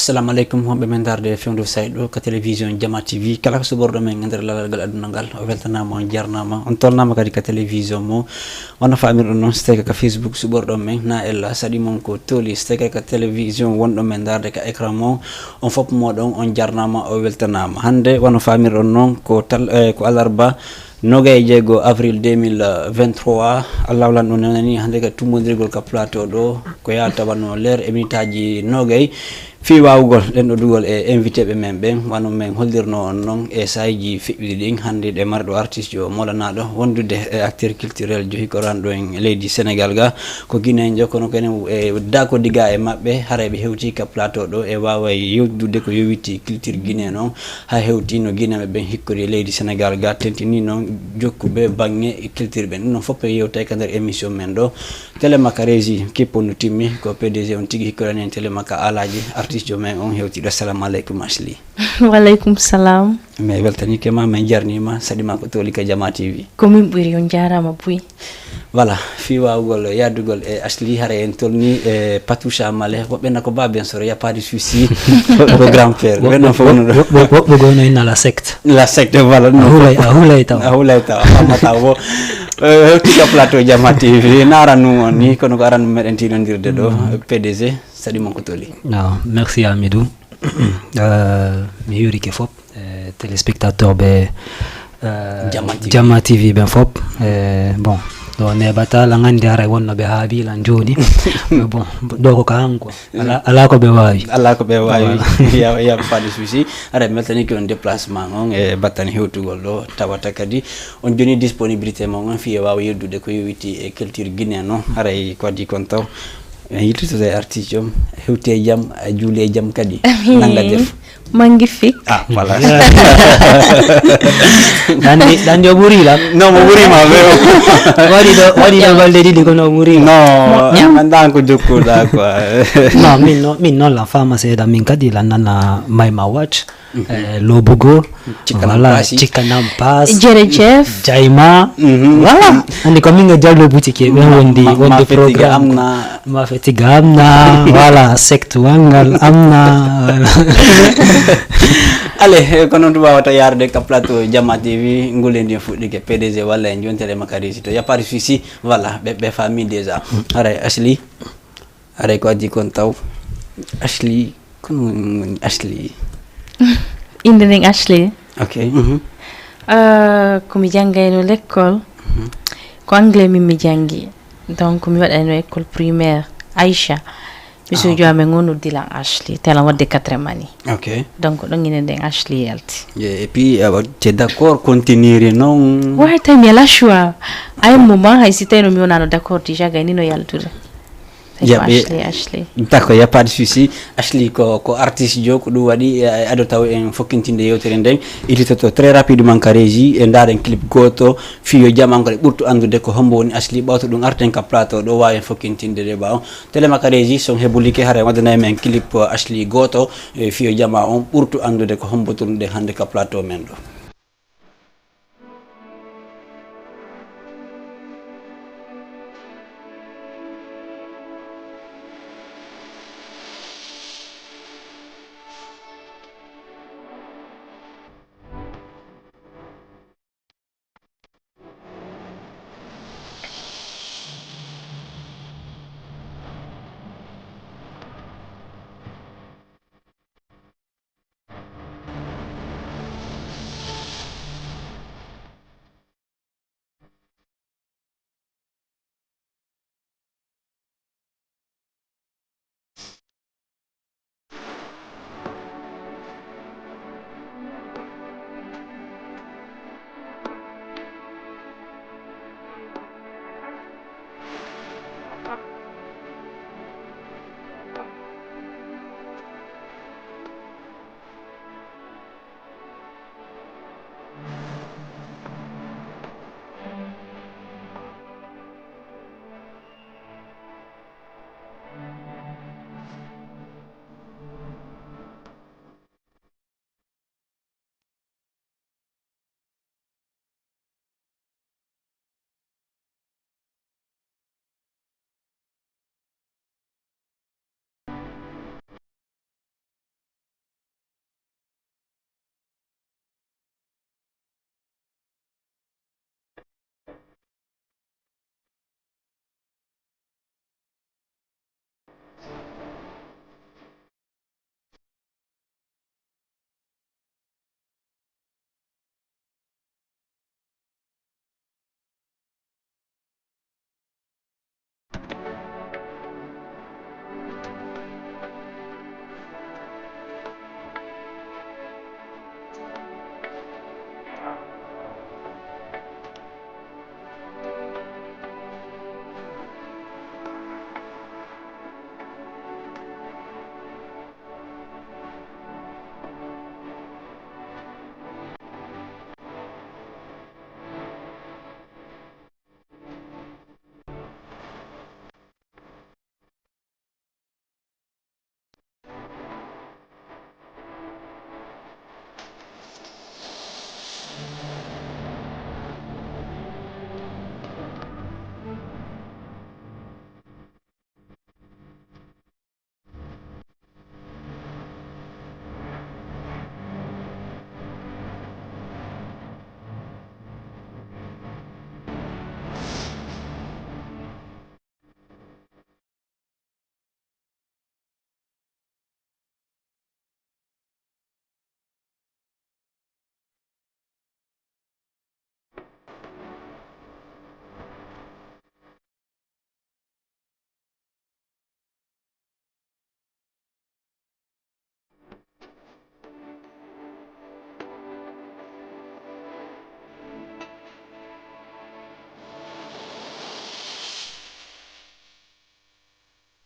assalamu alaikum wonɓe men darde fewde sayt ɗo ko télévision Jama TV kala ko suborɗo men e nder lalgal aduna ngal o weltanama on jarnama on tolnama kadi ko télévision mo wonno famirɗo noon so tawi ko Facebook suborɗo men na ella saɗi mon ko tooli so tawi ko télévision wonɗo men darde ko écran mo on fof moɗon on jarnama o weltanama hande wonno famirɗon noon ko ko alarba nogay jeego avril 2023 allah walan ɗum nanani hande ka tummodirgol ka plateau ɗo ko yalta wanno leer e minute aji nogay fi wawugol ɗen ɗo dugol e invité ɓe men ɓen wano men hollirno on noon e sayiji feɓɓiɗi ɗin hande ɗe marɗo artiste jo molanaɗo wondude e acteur culturel johi ko ranɗo en leydi sénégal ga ko guinéjo kono kene e dako diga e mabɓe hara ɓe hewti ka plateau ɗo e wawa yewtude ko yowiti culture guiné noon ha hewti no guinéɓe ɓen hikkori leydi sénégal ga tentini noon jokkuɓe bangge culture ɓen ɗum noon foof e yewtay ka nder émission men ɗo télémaka régi kippo no timmi ko pdg on tigui hikkorani en télémaka alaji artiste jo men on hewtiɗo assalamu aleykum Asli. Waleykum salam. mais weltanike ma min jarnima saɗima ko toli ka Jama TV komin ɓuuri on jarama Pouy. voilà fi wawugol yaddugol e Asli hara en tolni e Patoucha Male woɓɓe nako ba bien sûr y a pas de souci ko grand père ɓe noon fof woɓɓe gono inna la secte voilà a hulay taw a fammata bo hewti ka plateau Jama TV narannu on ni kono ko aranno meɗen tinodirde ɗo PDG saɗimon ko toli. Non, merci Amidou. Mi yurike fop téléspectateur be Jama TV ben fop bon do nebata la ngandi ara wonno be haabi lan joni bon do ko kan ko ala ko be wawi ya pas de souci ara meltani ko on déplacement on e battani hewtugol do tawata kadi on joni disponibilité mon on fi wawi yeddude ko yowiti e culture guinéen non ara ko di kon taw yittude artiste jom hewte jam juule jam kadi nanga def mangi fi voilà dan yo buri la no mo buri ma wadi do balde di ko no buri no mandan ko jokkuda quoi no min non la fama c'est da min kadi la nana my ma watch Lobogo voilà Chikanam Pass Jerejef Jaima voilà andi ko minga jallo boutique be wondi programme ma fetiga amna voilà secte wangal amna ale kono to wawata yarde ka plateau Jama TV ngulendi fuɗɗike PDG walla en jontere makarisi to y a pas de souci voilà be famille déjà aray Asli aray ko addi kon taw Asli kono Asli inde nden Asli ok komi janggayno l'école ko anglais mi jangi donc mi waɗayno école primaire Aïcha biso joame ngono dilan Asli tela wadde 4 mani ok donc ɗon ine nden Asli yalti et puis tu es d'accord continuer non way tay mi ala choix ay moment hay si tayno mi wonano d'accord déjà gaynino yaltude Asli d'accord y a pas de souci Asli ko artiste jo ko ɗum waɗi ado taw en fokkintinde yewtere nden ilitoto très rapidement ka régie e ndaren clip goto fiyo jamankole ɓurtu andude ko hombo woni Asli ɓawto ɗum arten ka plateau ɗo wawi en fokkintinde de ba on télémaka régie son heɓulike hara waddanayi men clip Asli goto fiyo jama on ɓurtu andude ko hombo tournude hande ka plateau men ɗo.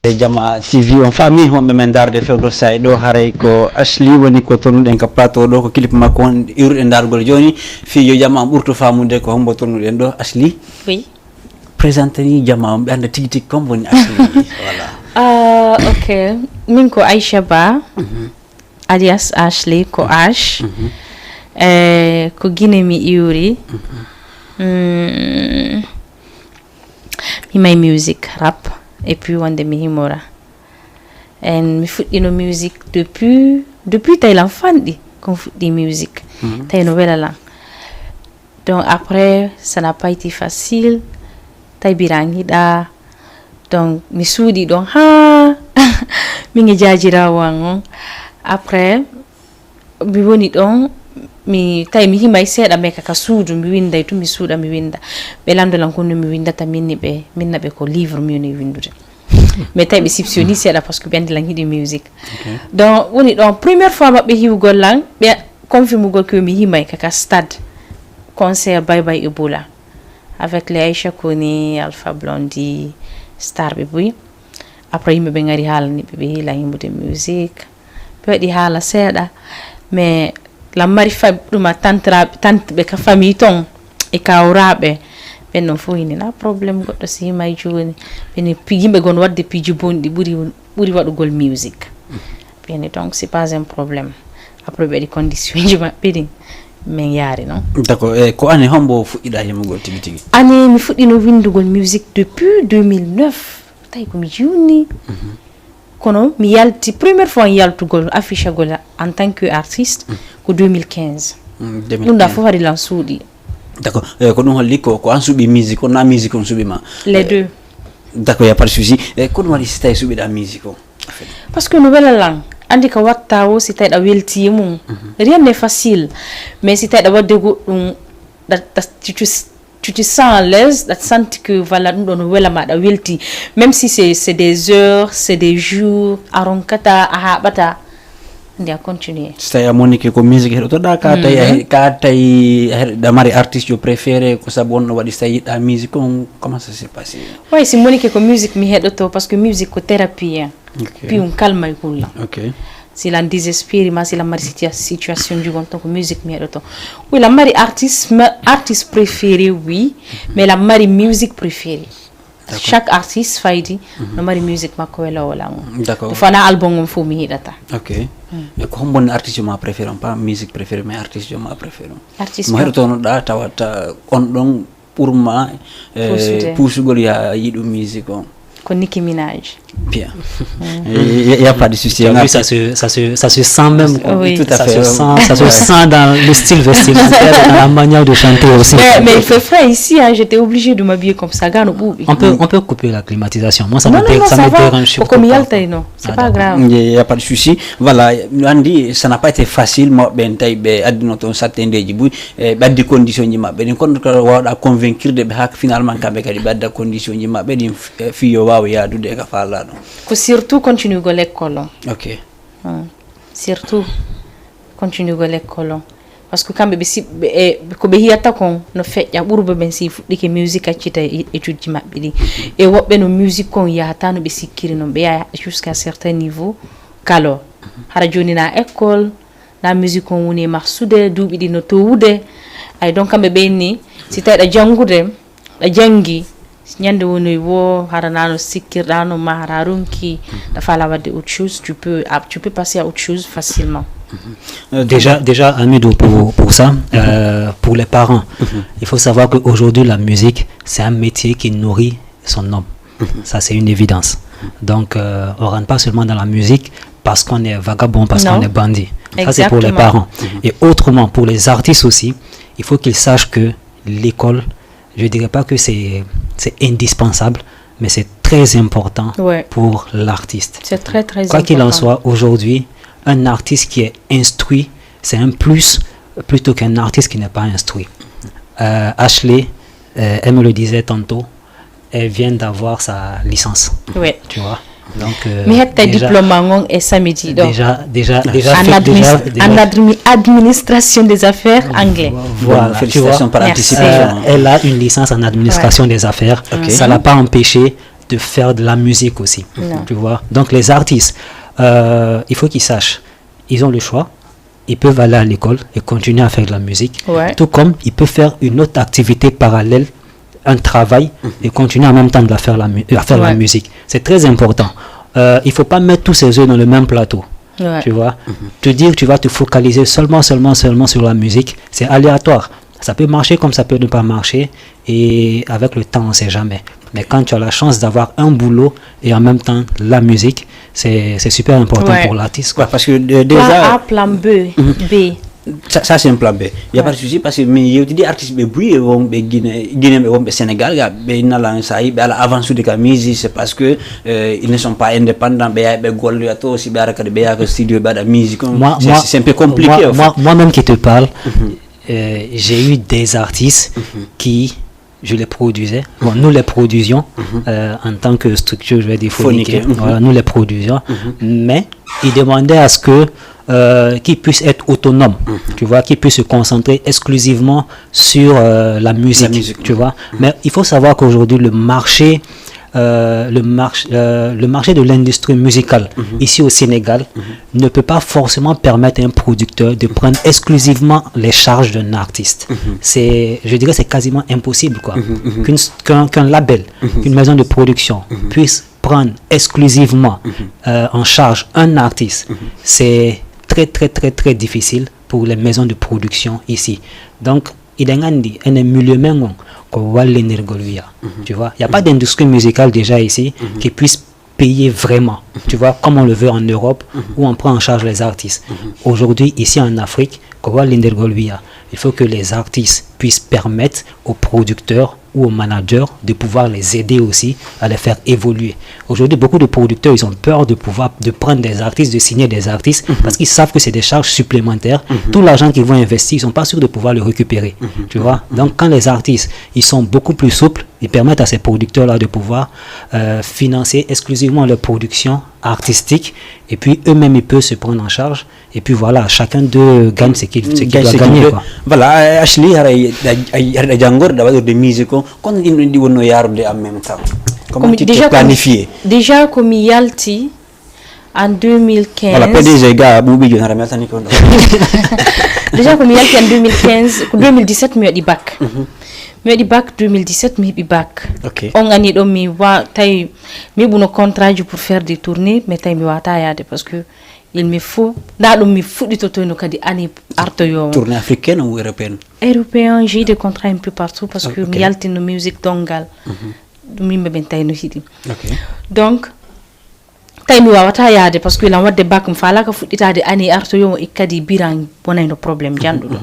Jama TV on famille wonɓe men darde fewdo say ɗo haray ko Ashley woni ko tonuɗen ka plateau ɗo ko clip makko on iwruɗen dargol joni fijo jama am ɓurto famude ko hombo tonuɗen ɗo Ashley. Oui. Présente ni jama am ɓe anda tigi tigi comme woni Ashley. Voilà. Ok, min ko Aisha Ba, alias Ashley ko Ash. Ko Guinée mi iwri. Mi may music rap. Et puis wonde mi himora en mi fuɗɗino music depuis tawi l'enfant ɗi kon fuɗɗi music tawi no wela lan donc après ça n'a pas été facile tawi biran hiɗa donc mi suuɗi ɗon ha min e jajirawo an on après mi woni ɗon mi tawi mi himay seeɗa mais kaka suudu mi winday tu mi suuɗa mi winda ɓe landolan konno mi windata minna ɓe ko livre mi woni windude mais tawi ɓe sipsioni seeɗa par ce que ɓe andi lan hiɗi musique donc woni ɗon première fois maɓɓe hiwgol lan ɓe confirmugol que mi himay kaka stade concert Bye Ebola avec les Aïcha Kone Alpha Blondy star ɓe boyi après yimɓe ɓe gari haalaniɓe ɓe hila himmude musique ɓe waɗi haala seeɗa mais lammari ɗuma tante ɓe ka famille ton e kawraɓe ɓen noon fof hinina probléme goɗɗo si himay joni ɓene yimɓe gon wadde piiji bonɗi ɓuuri waɗugol musique ɓene donc c'est pas un problème après ɓe waɗi condition ji maɓɓe ɗin min yaari noon d'accord e ko ane hombo fuɗɗiɗa himugol tigi tigi ane mi fuɗɗino windugol musique depuis 2009 tawi komi junni kono mi yalti première fois yaltugol affiche agol en tant que artiste ko 2015 ɗum ɗa fof waɗi lan suuɗi d'accord ko ɗum holli ko an suuɓi musique on na musique on suuɓima les deux d'accord y a pas de souci ko ɗum waɗi si tawi suuɓiɗa musique o parce que no wela lan andi ka watta o si tawi ɗa welti mum rien n'est facile mais si tawi ɗa wadde goɗɗum tu te sens à l'aise ɗa santi que voilà ɗum ɗo no welama ɗa welti même si c'est des heures c'est des jours a ronkata a haɓata andi a continuer so tawi a monike ko musique heɗotoɗa ka tawi heɗa mari artiste jo préféré ko saabu on ɗo waɗi so tawi yiɗɗa musique on comment ça s'est passé way si monike ko musique mi heɗoto parce que musique ko thérapie hein puis on calme e hulla si la désespéri ma si la mari situation du gonton ko musique mi heɗoto oui la mari artiste préféré oui mais la mari musique préférée chaque artiste faydi no mari musique makko wela wala on d'accord fana album on fof mi hiɗata ok ko hombon artiste ma préféré on pas musique préféré mais artiste ma préféré artiste mo heɗotonoɗa tawata on ɗon ɓurma puusugol ya yiɗu musique on ko Nicki Minaj. Bien. Il n'y a pas de souci. Ça se sent même. Oui. Tout à fait. Ça se sent dans le style vestimentaire, dans la manière de chanter aussi. Mais il fait frais ici, hein, j'étais obligée de m'habiller comme ça. On peut couper la climatisation. Moi, ça me dérange. C'est pas grave. Il n'y a pas de souci. Voilà, Andy, ça n'a pas été facile. Moi, ben taïbe, adinoto certains des djibouis, bad des conditions y m'a. Ben quand on a convaincu de hack finalement quand ben bad des conditions y m'a. Ben fille ya du de ka fala no ko surtout continue go l'école ok surtout continue go l'école parce que kambe be si ko be hiyata kon no feƴƴa ɓurɓe ɓen si fuɗɗike musique accita étude ji maɓɓe ɗi e woɓɓe no musique kon yahata no ɓe sikkiri noon ɓe yaha jusqu'à certain niveau kalo hara joni na école na musique kon woni mahsude duuɓi ɗi no towude ay donc kamɓe ɓenni si tawi ɗa jangude ɗa jangi nyande woni wo haranano sikkirɗano ma hara ronki da fala wadde autre chose tu peux passer à autre chose facilement. Déjà Amidou, pour ça, pour les parents, il faut savoir qu'aujourd'hui la musique c'est un métier qui nourrit son homme. Ça c'est une évidence. Donc on rentre pas seulement dans la musique parce qu'on est vagabond, parce qu'on est bandit. Ça c'est pour les parents. Et autrement pour les artistes aussi, il faut qu'ils sachent que l'école, je dirais pas que c'est indispensable, mais c'est très important pour l'artiste. C'est très important. Quoi qu'il en soit, aujourd'hui, un artiste qui est instruit, c'est un plus plutôt qu'un artiste qui n'est pas instruit. Ashley, elle me le disait tantôt, elle vient d'avoir sa licence. Oui. Tu vois. Donc, mais tu as diplôme et samedi. Déjà en administration des affaires anglais. Voilà, félicitations par anticipation. Elle a une licence en administration des affaires. Ça l'a pas empêché de faire de la musique aussi. Tu vois. Donc les artistes, il faut qu'ils sachent, ils ont le choix. Ils peuvent aller à l'école et continuer à faire de la musique. Tout comme ils peuvent faire une autre activité parallèle, un travail, et continuer en même temps de faire la musique. C'est très important. Il ne faut pas mettre tous ses œufs dans le même plateau. Tu vois. Te dire que tu vas te focaliser seulement sur la musique, c'est aléatoire. Ça peut marcher comme ça peut ne pas marcher. Et avec le temps, on ne sait jamais. Mais quand tu as la chance d'avoir un boulot et en même temps la musique, c'est super important pour l'artiste. Parce que déjà... Plan A, plan B. Ça c'est un plan B. Il n'y a pas de souci parce que je te dis artistes Guinée et Sénégal, ils avancent sur des musique, c'est parce que ils ne sont pas indépendants. C'est un peu compliqué. Moi-même qui te parle, j'ai eu des artistes qui... Je les produisais. Bon, nous les produisions en tant que structure, je vais dire phonique. Voilà, nous les produisions. Mais ils demandaient à ce que qu'ils puissent être autonomes. Tu vois, qu'ils puissent se concentrer exclusivement sur la musique. Tu vois. Mais il faut savoir qu'aujourd'hui le marché de l'industrie musicale ici au Sénégal ne peut pas forcément permettre à un producteur de prendre exclusivement les charges d'un artiste. Je dirais c'est quasiment impossible quoi. Qu'un label, qu'une maison de production puisse prendre exclusivement en charge un artiste. C'est très très très très difficile pour les maisons de production ici. Donc il y a un milieu même. Tu vois, il n'y a pas d'industrie musicale déjà ici qui puisse payer vraiment, tu vois, comme on le veut en Europe où on prend en charge les artistes. Aujourd'hui, ici en Afrique, il faut que les artistes puissent permettre aux producteurs ou aux managers de pouvoir les aider aussi à les faire évoluer. Aujourd'hui, beaucoup de producteurs, ils ont peur de prendre des artistes, de signer des artistes parce qu'ils savent que c'est des charges supplémentaires. Tout l'argent qu'ils vont investir, ils sont pas sûrs de pouvoir le récupérer. Tu vois? Donc, quand les artistes, ils sont beaucoup plus souples, ils permettent à ces producteurs-là de pouvoir financer exclusivement leur production artistique et puis eux-mêmes, ils peuvent se prendre en charge. Et puis voilà, chacun d'eux gagne ce qu'il doit gagner. Quoi. Voilà, Ashley, il y a des musiques quand ils disent qu'on y a en même temps. Comment tu t'es planifié? Déjà, comme Yalti, en 2015... Voilà, PDG, gars, déjà, comme Yalti en 2017, je suis bac. Je suis bac 2017, je suis bac. On a dit que je un contrat pour faire des tournées, mais je suis parce que il me faut du toto no kadi ani arto yo tournée africaine ou européenne. Européen, j'ai des contrats un peu partout parce que mi yalti no musique dongal mi be ben tay no hidi. Donc tay mi wawata yaade parce que la wadde bac mi fala ka fudditade ani arto yo e kadi biran bonay no problème jandudo.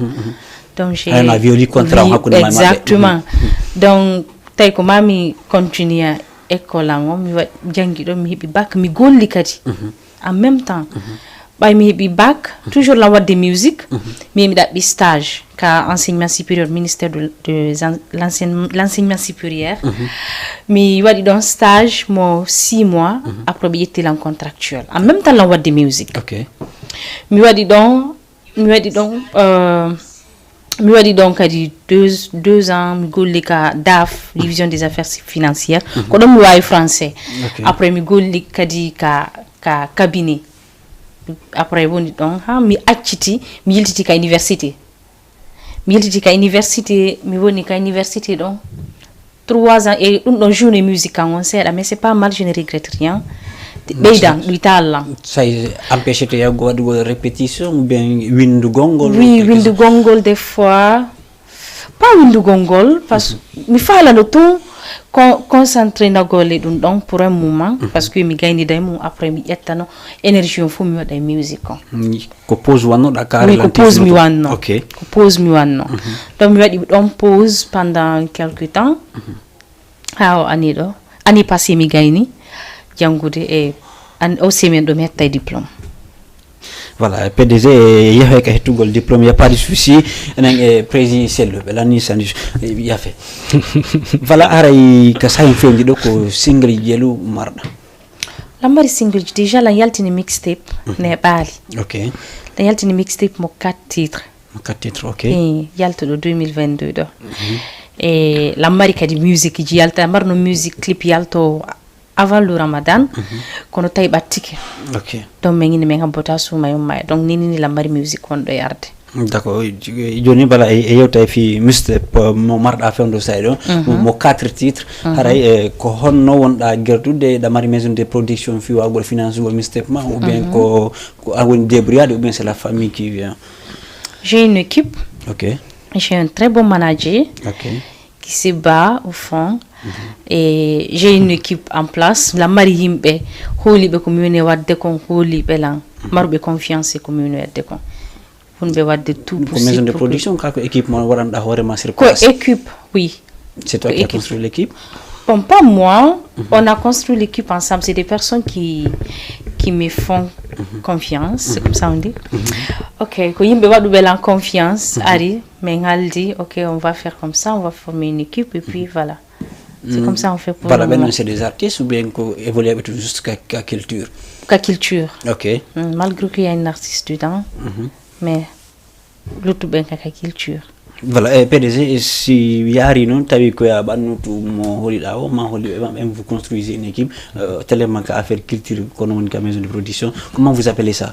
Donc j'ai un violi contrat exactement. Donc tay ko mami continuer école ngo mi jangi do mi hebi bac mi golli kadi en même temps by me be back toujours la voie de musique mais me des stage car enseignement supérieur ministère de l'enseignement supérieur mais wadi dans stage mo 6 mois après j'étais en contractuel en même temps la voie de musique me wadi donc à 2 ans me golli ka DAF division des affaires financières ko dum way français après me golli kadi ka cabinet après bon donc mi acciti mi yiltiti ka université mi woni ka université donc 3 ans et une journée musique on sait mais c'est pas mal, je ne regrette rien beydan du talent ça empêche te yago de répétition ou bien windu gongol oui windu gongol des fois pas windu gongol parce que mi fala le tout concentré na golé dum donc pour un moment parce que mi gayni day mum après mi ettano énergie fu mi wada musique ko pause wanno dakar ko pause mi wanno ko pause mi wanno donc mi wadi don pause pendant quelque temps ani passé mi gayni jangude e an o semaine do metta diplôme. Voilà, PDG il y a tout le diplôme, il n'y a pas de souci. Le président c'est le l'année il a fait. Voilà, aray ka sa fait ndi ko single yelu marda. La mari single déjà la yaltini mixtape ne bali. La yaltini mixtape mo 4 titres. Et yalto de 2022 do. Et la mari ka di musique ji yalta marno musique clip yalto avant le Ramadan, qu'on a taille bâtique. Ok. Donc, mais bota sous ma donc ni la mari musique on doit yarder. D'accord. Joni bala e yewta fi mistep mo marda fewndo saydo mo 4 titres haray ko honno wonda gerdude da mari maison de production fi wagol finance ou mistep ma ou bien ko awon débrouillade ou bien c'est la famille qui vient. J'ai une équipe. OK. J'ai un très bon manager. OK. Qui se bat au fond. Et j'ai une équipe en place. La mari yimbe holi be commune wadde kon holi be lan marbe confiance commune wadde kon. On va de tout pour maison de production kako équipe mo waranda horema sur place. Quoi équipe, oui. C'est toi qui as construit l'équipe? Bon, pas moi. On a construit l'équipe ensemble. C'est des personnes qui me font confiance. C'est comme ça on dit. Ok. Quand il me va de en confiance, Ari, mais elle dit, ok, on va faire comme ça, on va former une équipe et puis voilà. C'est comme ça on fait pour. Voilà, maintenant c'est des artistes ou bien qu'on évolue avec juste qu'à culture? Qu'à culture. Ok. Malgré qu'il y a un artiste dedans. Mais l'autre bien qu'à culture. Voilà, et PDG, si yari non tawi ko ya bannu to mo holida o ma holi même vous construisez une équipe tellement qu'à faire culture comme une maison de production, comment vous appelez ça?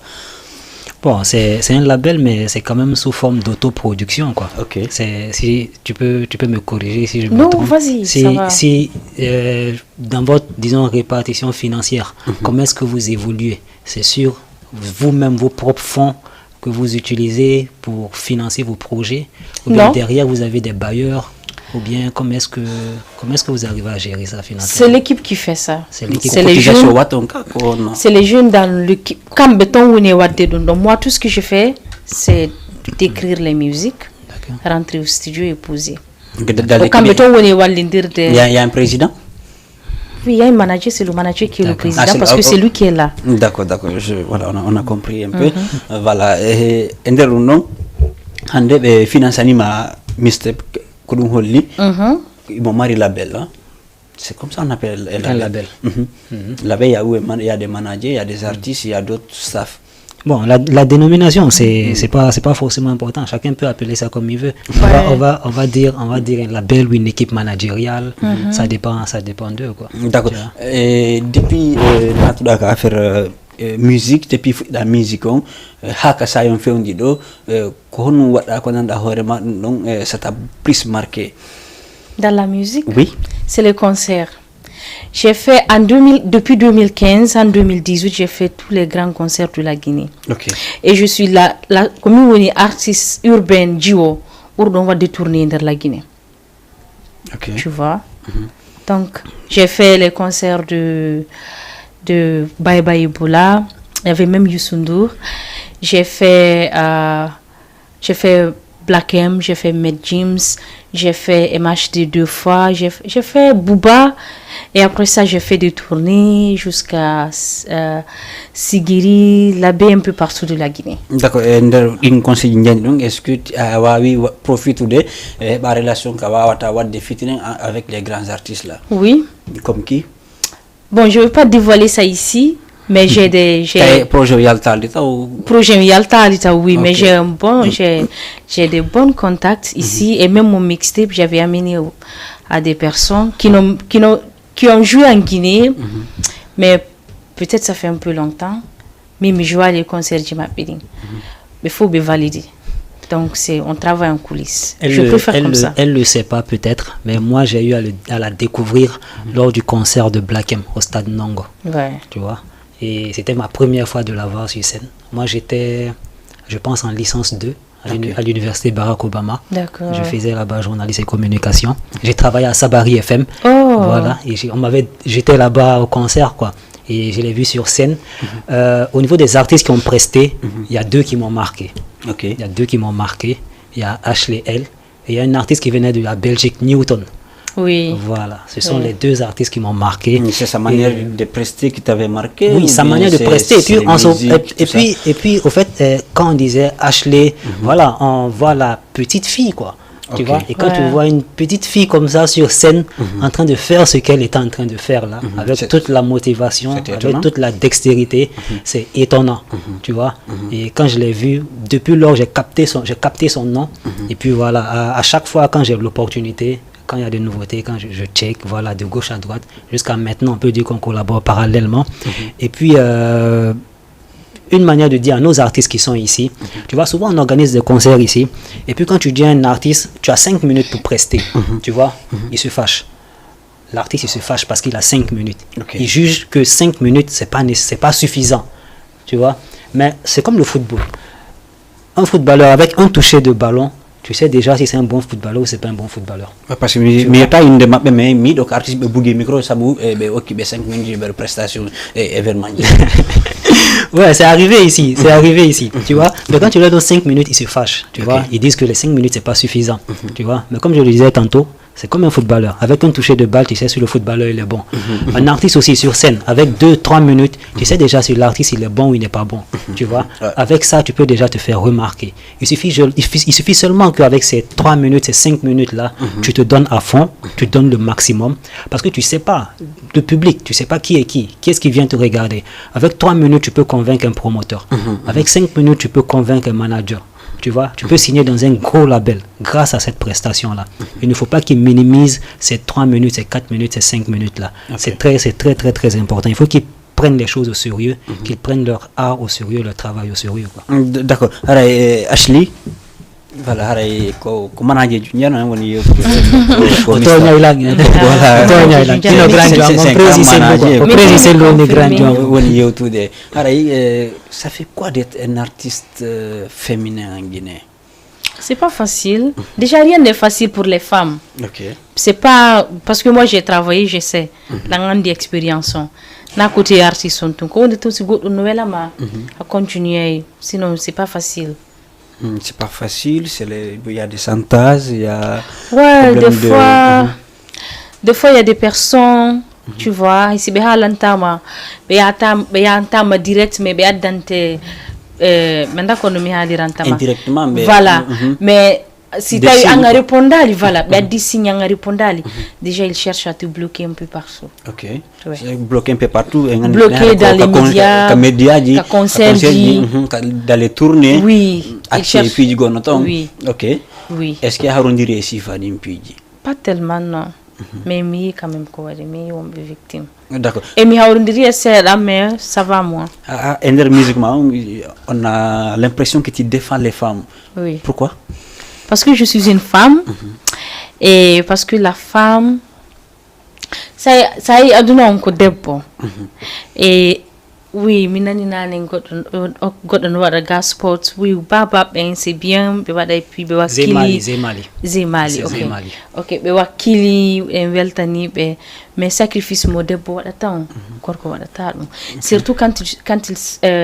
Bon, c'est un label, mais c'est quand même sous forme d'autoproduction, quoi. Ok. Si tu peux me corriger si je me trompe. Non, vas-y. Si dans votre, disons, répartition financière, comment est-ce que vous évoluez? C'est sûr, vous-même, vos propres fonds que vous utilisez pour financer vos projets, ou bien derrière vous avez des bailleurs, ou bien comment est-ce que vous arrivez à gérer ça financièrement? C'est l'équipe qui fait ça. C'est l'équipe. C'est les jeunes dans l'équipe. Quand béton ou donc moi tout ce que je fais c'est d'écrire les musiques, rentrer au studio et poser. Quand béton ou il y a un président? Oui, il y a un manager, c'est le manager qui est le président parce que c'est lui qui est là. D'accord. Voilà, on a compris un peu. Voilà. Et non, hande be finance anima mistep kodum holli. Ils m'ont marié label. Hein? C'est comme ça on appelle un label. Label, il y a des managers, il y a des artistes, il y a d'autres staff. Bon, la dénomination, c'est pas forcément important. Chacun peut appeler ça comme il veut. On va dire un label ou une équipe managériale. Ça dépend d'eux, quoi. D'accord. Depuis la affaire musique, depuis la musique, haka sayon feundi do ko honu wada ko nanda horema non ça t'a plus marqué? Dans la musique? Oui. C'est les concerts. J'ai fait depuis 2015, en 2018, j'ai fait tous les grands concerts de la Guinée. Okay. Et je suis la communauté artiste urbaine Djio, où on va détourner dans la Guinée. Okay. Tu vois? Donc, j'ai fait les concerts de Bye Bye Ebola. Il y avait même Youssou N'Dour. J'ai fait Black M, j'ai fait Med James, j'ai fait MHD 2 fois, j'ai fait Booba, et après ça j'ai fait des tournées jusqu'à Sigiri, Labé, un peu partout de la Guinée. D'accord. Une conseil est-ce que tu as profité de la relation de featuring avec les grands artistes là? Oui. Comme qui? Bon, je ne vais pas dévoiler ça ici. Mais j'ai des projet Yalta Alita ou projet Yalta Alita, oui, okay. Mais j'ai des bons contacts ici et même mon mixtape j'avais amené à des personnes qui ont joué en Guinée, mais peut-être ça fait un peu longtemps, mais je joue à les concerts de ma pédine. Mais il faut me valider. Donc on travaille en coulisses. Je préfère comme ça. Elle le sait pas peut-être, mais moi j'ai eu à la découvrir lors du concert de Black M au stade Nongo. Ouais. Tu vois. Et c'était ma première fois de la voir sur scène. Moi, j'étais, je pense, en licence 2 à l'université Barack Obama. D'accord. Je faisais là-bas journaliste et communication. J'ai travaillé à Sabari FM. Oh. Voilà. Et j'étais là-bas au concert, quoi. Et je l'ai vu sur scène. Au niveau des artistes qui ont presté, il y a 2 qui m'ont marqué. Okay. Il y a 2 qui m'ont marqué. Il y a Ashley L. Et il y a un artiste qui venait de la Belgique, Newton. Oui. Voilà, ce sont les 2 artistes qui m'ont marqué. C'est sa manière de prester qui t'avait marqué? Oui, sa manière de prester. Et puis, au fait, quand on disait Ashley, voilà, on voit la petite fille, quoi. Tu vois? Et quand tu vois une petite fille comme ça sur scène, en train de faire ce qu'elle était en train de faire là, avec toute la motivation, avec toute la dextérité, c'est étonnant, tu vois? Et quand je l'ai vu, depuis lors, j'ai capté son nom. Et puis voilà, à chaque fois quand j'ai l'opportunité, quand il y a des nouveautés, quand je check, voilà, de gauche à droite, jusqu'à maintenant, on peut dire qu'on collabore parallèlement. Et puis, une manière de dire à nos artistes qui sont ici, tu vois, souvent on organise des concerts ici, et puis quand tu dis à un artiste, tu as 5 minutes pour prester, tu vois, il se fâche. L'artiste, il se fâche parce qu'il a 5 minutes. Il juge que 5 minutes, c'est pas suffisant, tu vois. Mais c'est comme le football. Un footballeur, avec un toucher de ballon, tu sais déjà si c'est un bon footballeur ou c'est pas un bon footballeur. Parce que mais pas une demande, mais donc artiste bouger micro ça bou et occupé 5 minutes de prestation et événement. Ouais, c'est arrivé ici, tu vois. Mais quand tu leur donnes 5 minutes, ils se fâchent, tu vois. Ils disent que les 5 minutes c'est pas suffisant, tu vois. Mais comme je le disais tantôt, c'est comme un footballeur. Avec un toucher de balle, tu sais si le footballeur il est bon. Un artiste aussi sur scène, avec 2-3 minutes, tu sais déjà si l'artiste il est bon ou il n'est pas bon. Tu vois. Avec ça, tu peux déjà te faire remarquer. Il suffit seulement qu'avec ces 3 minutes, ces 5 minutes là, tu te donnes à fond, tu te donnes le maximum. Parce que tu sais pas, le public, tu sais pas qui est-ce qui vient te regarder. Avec 3 minutes, tu peux convaincre un promoteur. Avec 5 minutes, tu peux convaincre un manager. Tu vois, tu peux signer dans un gros label grâce à cette prestation-là. Il ne faut pas qu'ils minimisent ces 3 minutes, ces 4 minutes, ces 5 minutes-là. C'est très important. Il faut qu'ils prennent les choses au sérieux, qu'ils prennent leur art au sérieux, leur travail au sérieux, quoi. D'accord. Alors, Ashley, voilà, ko manager junior on woni ça fait quoi d'être un artiste féminin en Guinée? C'est pas facile. Déjà, rien n'est facile pour les femmes. C'est pas parce que moi j'ai travaillé, je sais la grande expérience. Na côté artiste on tout si go nouvelle ma à continuer, sinon c'est pas facile. C'est pas facile, il y a des chantages, il y a des fois il y a des personnes, tu vois, ici be halantama be yantama direct mais be adante menda kono mi halirantama indirectement mais voilà mais si tu as un répondali voilà be di signe un répondali déjà il cherche à te bloquer un peu partout. Bloquer un peu partout bloquer dans les médias dans les tournées oui il cherche puis oui oui est-ce qu'il y a arrondir si fadim puis pas tellement non mais mi quand même quoi mais on est victime. D'accord. Et mi arrondir c'est là mais ça va moi. Musiquement on a l'impression que tu défends les femmes. Oui. Pourquoi? Parce que je suis une femme et parce que la femme ça y a donné un coup d'épée et oui minani nane godon wada gas sports oui baba ben c'est bien be wada puis be wakili Zemali OK be wakili en weltani be mais sacrifice mo debbo wada tan korko wada ta dum surtout quand il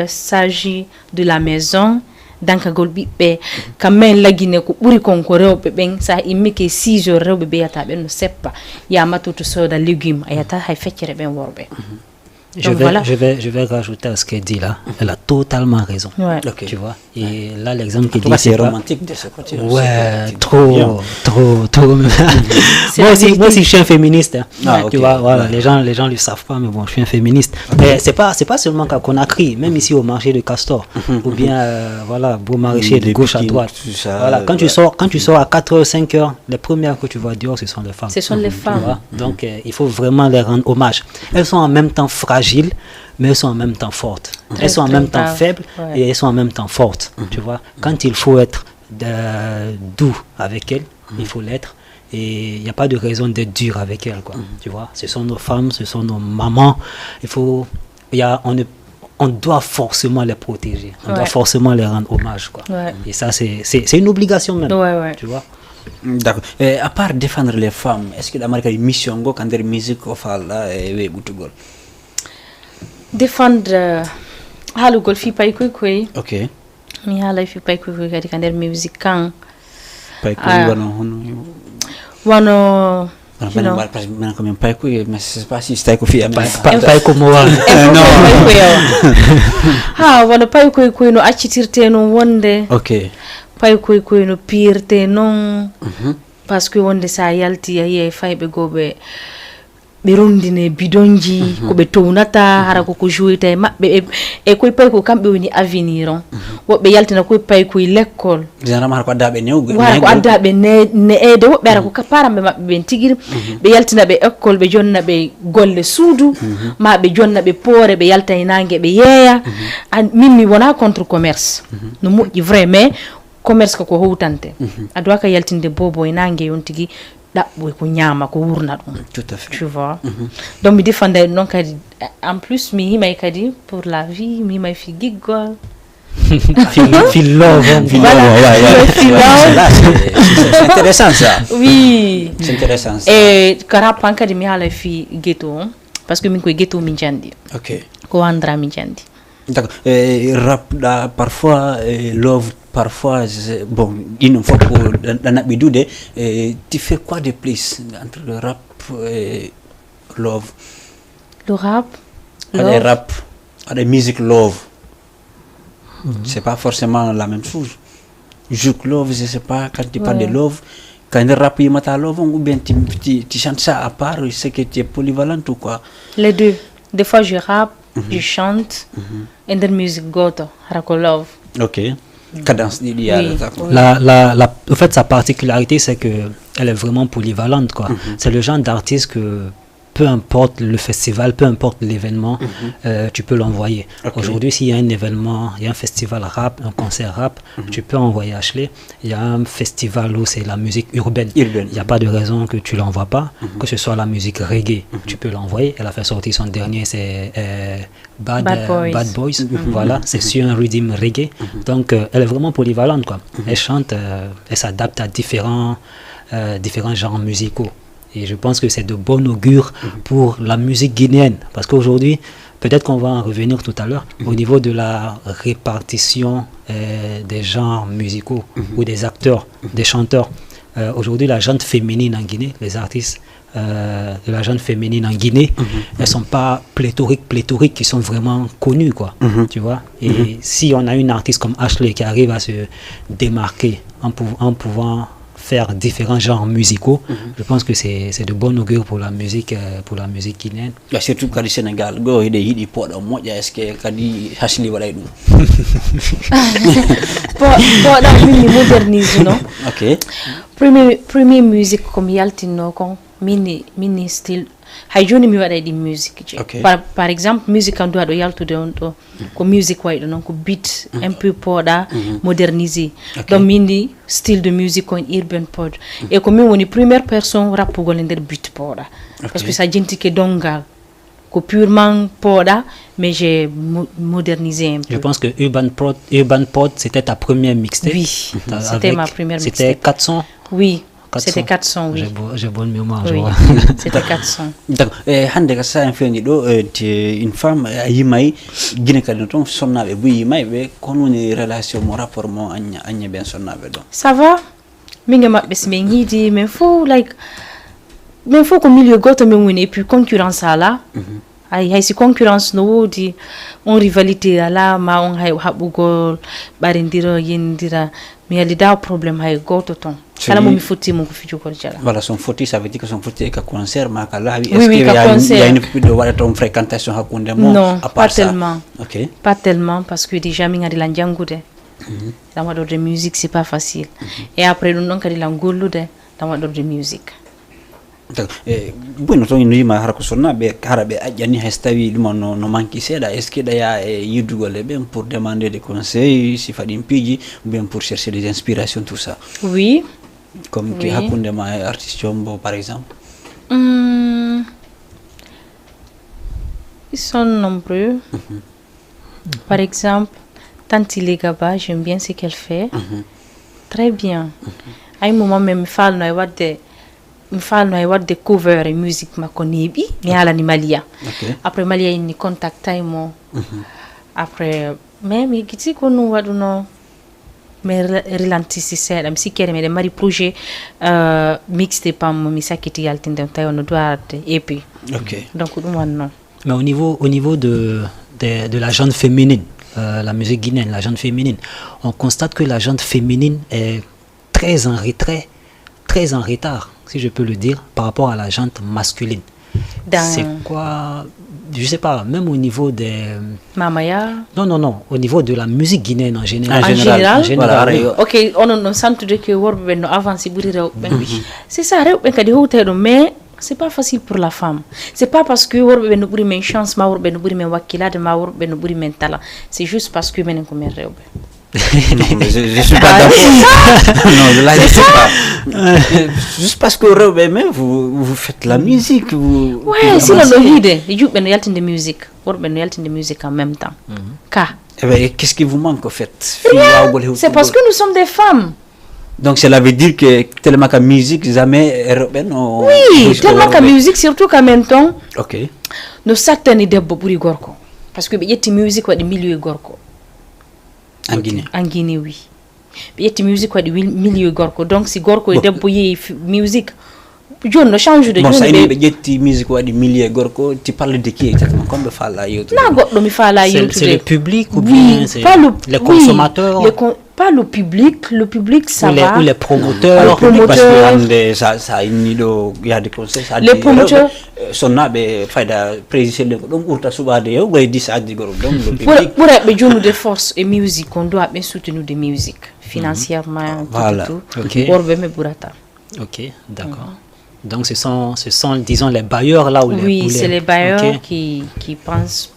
s'agit de la maison danka golbi be kamen lagine ko buri konko rewbe ben sa imike 6 jours rewbe be yata ben no seppa ya matuto soda légumes ayata hay feccere ben worbe. Je vais rajouter à ce qu'elle dit là. Elle a totalement raison. Tu vois. Et là, l'exemple qu'elle dit, c'est romantique de ce côté. Ouais, trop. Moi aussi, je suis un féministe. Tu vois, voilà, les gens le savent pas, mais bon, je suis un féministe. Mais c'est pas seulement qu'à Conakry, même ici au marché de Castor, ou bien, voilà, beau maraîcher de gauche à droite. Voilà, quand tu sors à 4h, 5h, les premières que tu vois dehors, ce sont les femmes. Ce sont les femmes. Donc, il faut vraiment les rendre hommage. Elles sont en même temps fragiles, mais elles sont en même temps fortes. Elles sont en même temps faibles et elles sont en même temps fortes. Tu vois, quand il faut être doux avec elles, il faut l'être. Et il n'y a pas de raison d'être dur avec elles, quoi. Tu vois, ce sont nos femmes, ce sont nos mamans. On doit forcément les protéger. On doit forcément les rendre hommage, quoi. Et ça, c'est une obligation même. Tu vois. D'accord. À part défendre les femmes, est-ce que l'Amérique a une mission quand elle musique au fall et boutugol? Défendre halu golfi pay koy OK mi hala fi pay koy kadi kander music kan pay koy wano man ko men pay koy mais c'est pas si stay ko fi pay ko mo wa non ha wano pay koy no accitirte no wonde OK pay koy no pirte non parce que wonde sa yalti ye faybe gobe ɓe rondine bidonji ko ɓe townata hara koko jouita e maɓɓe e koye pay ko kamɓe woni avenir on woɓɓe yaltina koye pay koye l'école généralement ko addaɓe wara ko addaɓe ne'ede woɓɓe ara ko paramɓe maɓɓe ɓen tigiri ɓe yaltina ɓe école ɓe jonna ɓe golle suudu ma ɓe jonna ɓe poore ɓe yalta e nangue ɓe yeeya min mi wona contre commerce no moƴƴi vrai mais commerce ko howtante aɗa waka yaltinde bobo e nangue yon tigui ɗaɓɓoy ko ñaama ko wurna ɗum tout à fait tu vois donc mi defanda noon kadi en plus mi himay kadi pour la vie mi himay fi giggol feel love c'est intéressant ça oui c'est intéressant ça e karapan kadi mi haala fi ghetto parce que min koye ghetto min jandi ok ko wandra min jandi d'accord rap da parfois love parfois bon il faut que dans l'habitude tu fais quoi de plus entre le rap et love le rap le rap la musique love c'est pas forcément la même chose juke love je sais pas quand tu parles de love quand le rap il mata love ou bien tu chantes ça à part c'est que tu es polyvalente ou quoi les deux des fois je rappe je chante and then music goto harako love ok cadence d'idéal. En fait, sa particularité, c'est que elle est vraiment polyvalente, quoi. C'est le genre d'artiste que peu importe le festival, peu importe l'événement, tu peux l'envoyer. Okay. Aujourd'hui, s'il y a un événement, il y a un festival rap, un concert rap, tu peux envoyer Ashley. Il y a un festival où c'est la musique urbaine. Il n'y a pas de raison que tu ne l'envoies pas. Que ce soit la musique reggae, tu peux l'envoyer. Elle a fait sortir son dernier, c'est Bad Boys. Voilà, c'est sur un rhythm reggae. Donc, elle est vraiment polyvalente, quoi. Elle chante, elle s'adapte à différents genres musicaux. Et je pense que c'est de bon augure pour la musique guinéenne. Parce qu'aujourd'hui, peut-être qu'on va en revenir tout à l'heure, au niveau de la répartition des genres musicaux ou des acteurs, des chanteurs. Aujourd'hui, la gente féminine en Guinée, les artistes de la gente féminine en Guinée, elles ne sont pas pléthoriques, qui sont vraiment connues, quoi. Tu vois. Et si on a une artiste comme Ashley qui arrive à se démarquer en pouvant faire différents genres musicaux, je pense que c'est de bon augure pour la musique guinéenne. Surtout quand le Sénégal, il y a des potes moi, est-ce que quand Ashley va aller nous moderniser, non? Ok. Premier musique comme yaltino kon mini style hay joni mi waɗa ɗi musique je par exemple musique an duwaɗo yaltude on ɗo ko musique wayɗo noon ko beat un peu poɗa modernisé donc mini style de musique on urban pod et ko min woni première personne rappugol e nder beat poɗa parce que ça jentike dongal ko purement poɗa mais j'ai modernisé un peu. Je pense que Urban Pod c'était ta première mixtape. Oui, c'était ma première mixtape. C'était 400. Oui. C'était 400, oui. J'ai bonne mémoire, oui. Je vois. C'était 400. D'accord. Hande ka sa infendi do une femme yimay gine kadi ton sonnabe bu yimay be kono ni relation mo rapport mo anya ben sonnabe do. Ça va? Minga mabbe sme ngidi mais faut ko milieu goto men woni et puis concurrence ala. Hay si concurrence no wodi on rivalité ala ma on hay habugol barindiro yendira mi yali da problème hay goto ton kala mo mi fotti mo ko fijo ko jala voilà son fotti ça veut dire que son fotti ka concert ma kala est-ce qu'il y a une de wala ton fréquentation hakunde mo non, à part pas tellement. OK, pas tellement parce que déjà mi ngadi la jangude dans ma de musique c'est pas facile et après non kadi la gollude dans ma de musique. Bueno to ni ma harako sonna be harabe ajani hestawi dum no manki seda est-ce que daya yidugol be pour demander des conseils si fadi piji ou bien pour chercher des inspirations tout ça. Oui. Comme qui hakunde ma artiste Jombo par exemple. Ils sont nombreux. Par exemple, Tanti Legaba, j'aime bien ce qu'elle fait. Très bien. À un moment même il fallait no wadde cover e musique makko neeɓi mi haalani Malia après Malia inni contactay mo après mais mi giti ko no waɗuno mais relantisi seeɗa mi sikkere meɗen mari projet mixte pam mi sakkiti yaltinde tawi no doirde EP donc ɗum wanno. Mais au niveau de la gente féminine, la musique guinéenne, la gente féminine, on constate que la gente féminine est très en retard, si je peux le dire, par rapport à la gente masculine. C'est quoi? Je sais pas, même au niveau des... Mamaya. Non, au niveau de la musique guinéenne en général. En général? Voilà, oui. Ok, on sent que worbe no avance buri rew ben. C'est ça rew ben kadi howtedo mais c'est pas facile pour la femme. C'est pas parce que worbe ben no buri men chance ma worbe no buri men wakilade ma worbe no buri men talent. C'est juste parce que menen ko men rewbe. Non, mais je suis pas d'accord. Non, là, je sais pas. Juste parce que vous faites la musique. Ouais, si on le dit, you ben yaltin de musique, worbe ben yaltin de musique en même temps. Eh ben, qu'est-ce qui vous manque en fait? C'est parce que nous sommes des femmes. Donc cela veut dire que tellement que musique jamais oui, tellement que musique surtout qu'en même temps. OK. Nous certains debbo buri gorko parce que be yetti musique wadi milieu gorko. En Guinée. En Guinée, oui. Il y a musique quoi du milieu gorko. Donc si gorko est débrouillé musique, je ne change de. Bon, ça y est, musique quoi du milieu gorko. Tu parles de qui exactement? Comme le fala YouTube. C'est le public ou bien c'est les consommateurs? Pas le public. Le public ça va. Ou les promoteurs. Alors parce que ça il y a des conseils. Les promoteurs. Sonna be fayda président donc urta subade yow ngay dis addi goro donc le public pour être jomu de force et musique on doit bien soutenir de musique financièrement voilà. tout. OK. OK, d'accord. Donc ce sont disons les bailleurs là où oui, c'est les bailleurs qui pensent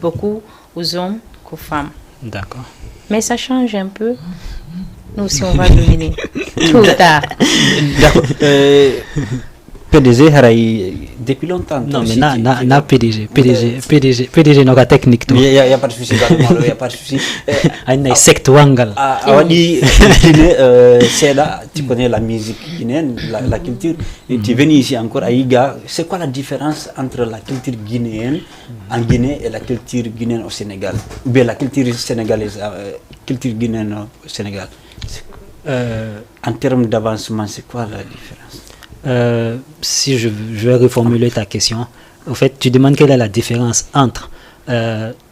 beaucoup aux hommes qu'aux femmes. D'accord. Mais ça change un peu. Nous aussi on va dominer tout tard. D'accord. PDG depuis longtemps. Non, mais na PDG n'a pas technique. Il y a pas de souci, il y a pas de souci. Un secte wangal. Awadi c'est là, tu connais la musique guinéenne, la culture. Et tu es venu ici encore à Iga. C'est quoi la différence entre la culture guinéenne en Guinée et la culture guinéenne au Sénégal? Ou bien la culture sénégalaise, culture guinéenne au Sénégal? En termes d'avancement, c'est quoi la différence? Si je vais reformuler ta question, en fait, tu demandes quelle est la différence entre,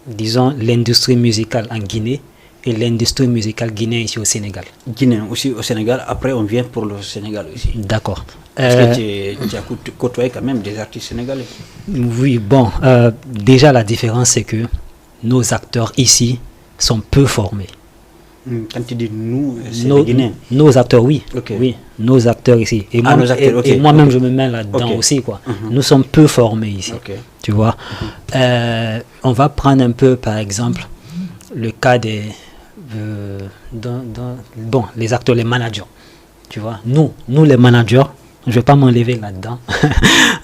disons, l'industrie musicale en Guinée et l'industrie musicale guinéenne ici au Sénégal. Guinée aussi au Sénégal, après on vient pour le Sénégal aussi. D'accord. Parce que tu as côtoyé quand même des artistes sénégalais. Oui, bon, déjà la différence c'est que nos acteurs ici sont peu formés. Quand tu dis nous, c'est les Guinéens. Nos acteurs, oui. Okay. Oui, nos acteurs ici. Et moi-même, je me mets là-dedans aussi, quoi. Nous sommes peu formés ici. Tu vois. On va prendre un peu, par exemple, le cas des... les acteurs, les managers. Tu vois. Nous les managers, je ne vais pas m'enlever là-dedans.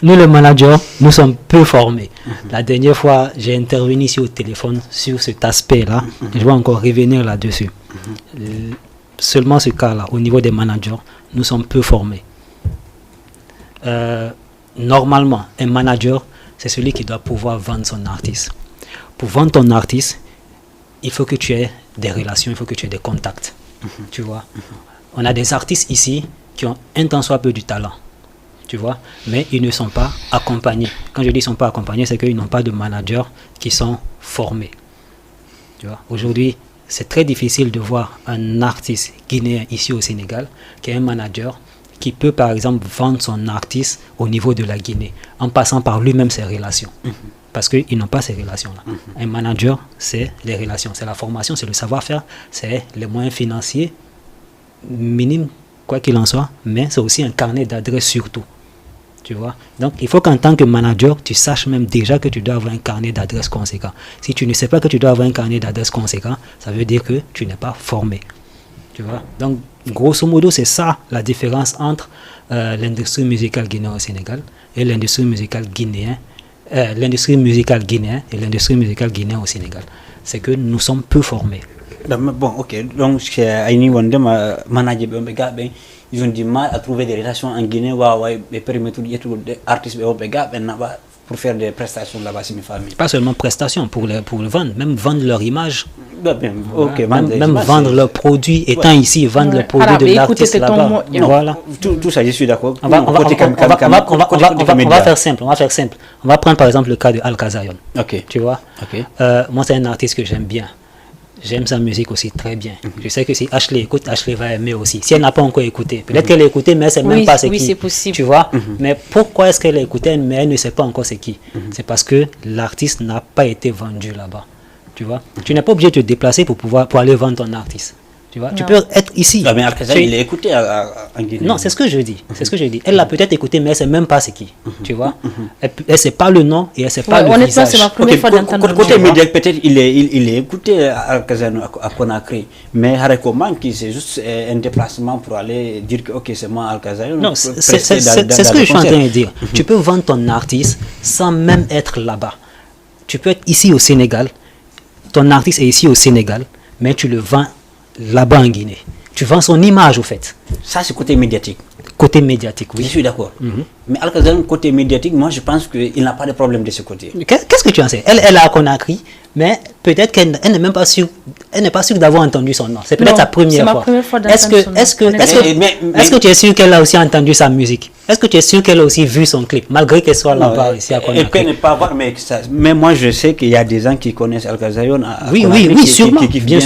Nous, les managers, nous sommes peu formés. La dernière fois, j'ai intervenu ici au téléphone sur cet aspect-là. Je vais encore revenir là-dessus. Seulement ce cas-là, au niveau des managers, nous sommes peu formés. Normalement, un manager, c'est celui qui doit pouvoir vendre son artiste. Pour vendre ton artiste, il faut que tu aies des relations, il faut que tu aies des contacts. Tu vois. On a des artistes ici qui ont un tant soit peu du talent, tu vois, mais ils ne sont pas accompagnés. Quand je dis ils ne sont pas accompagnés, c'est qu'ils n'ont pas de managers qui sont formés. Tu vois, aujourd'hui, c'est très difficile de voir un artiste guinéen ici au Sénégal qui est un manager qui peut par exemple vendre son artiste au niveau de la Guinée en passant par lui-même ses relations. Parce qu'ils n'ont pas ces relations-là. Un manager, c'est les relations, c'est la formation, c'est le savoir-faire, c'est les moyens financiers minimes, quoi qu'il en soit, mais c'est aussi un carnet d'adresses surtout. Tu vois? Donc, il faut qu'en tant que manager, tu saches même déjà que tu dois avoir un carnet d'adresses conséquent. Si tu ne sais pas que tu dois avoir un carnet d'adresses conséquent, ça veut dire que tu n'es pas formé. Tu vois? Donc, grosso modo, c'est ça la différence entre l'industrie musicale guinéenne au Sénégal et l'industrie musicale guinéenne. L'industrie musicale guinéenne et l'industrie musicale guinéenne au Sénégal. C'est que nous sommes peu formés. Bon, ok. Donc, chez Aïni Wandem, manager, ils ont du mal à trouver des relations en Guinée. Ils permettent des artistes pour faire des prestations là-bas, c'est mes familles. Pas seulement prestations, pour le vendre, même vendre leur image. Okay, même vendre leurs produits, étant ici, vendre les produits de l'artiste là-bas. Voilà. Tout ça, je suis d'accord. On va faire simple. On va prendre par exemple le cas de Al Kazayon. Ok. Tu vois. Ok. Moi, c'est un artiste que j'aime bien. j'aime sa musique aussi très bien. Je sais que si Ashley écoute, Ashley va aimer aussi. Si elle n'a pas encore écouté, peut-être qu'elle a écouté, mais elle ne sait même pas c'est qui. Oui, c'est possible. Tu vois? Mais pourquoi est-ce qu'elle a écouté, mais elle ne sait pas encore c'est qui? C'est parce que l'artiste n'a pas été vendu là-bas. Tu vois? Tu n'es pas obligé de te déplacer pour aller vendre ton artiste. Tu vois? Tu peux être ici. Mais Alcazar, il est écouté en Guinée. Non, c'est ce que je dis. C'est ce que je dis. Elle l'a peut-être écouté, mais elle ne sait même pas c'est qui. Tu vois? Elle ne sait pas le nom et elle ne sait pas le visage. Honnêtement, c'est ma première fois d'entendre. Côté média, peut-être il est écouté Alcazar à Conakry. Mais Harekoman, c'est juste un déplacement pour aller dire que ok, c'est moi Alcazar. Non, c'est ce que je suis en train de dire. Tu peux vendre ton artiste sans même être là-bas. Tu peux être ici au Sénégal. Ton artiste est ici au Sénégal, mais tu le vends là-bas en Guinée. Tu vends son image au fait. Ça c'est côté médiatique. Côté médiatique, oui. Je suis d'accord. Mais Alcazar, côté médiatique, moi je pense qu'il n'a pas de problème de ce côté. Qu'est-ce que tu en sais? Elle est à Conakry, mais peut-être qu'elle n'est même pas sûre. Elle n'est pas sûre d'avoir entendu son nom. C'est peut-être sa première fois. C'est ma première fois d'entendre son nom. Est-ce que tu es sûr qu'elle a aussi entendu sa musique? Est-ce que tu es sûr qu'elle a aussi vu son clip, malgré qu'elle soit là-bas ici à Conakry? Elle ne peut pas voir, mais moi je sais qu'il y a des gens qui connaissent Alcazar. Oui, sûrement. Bien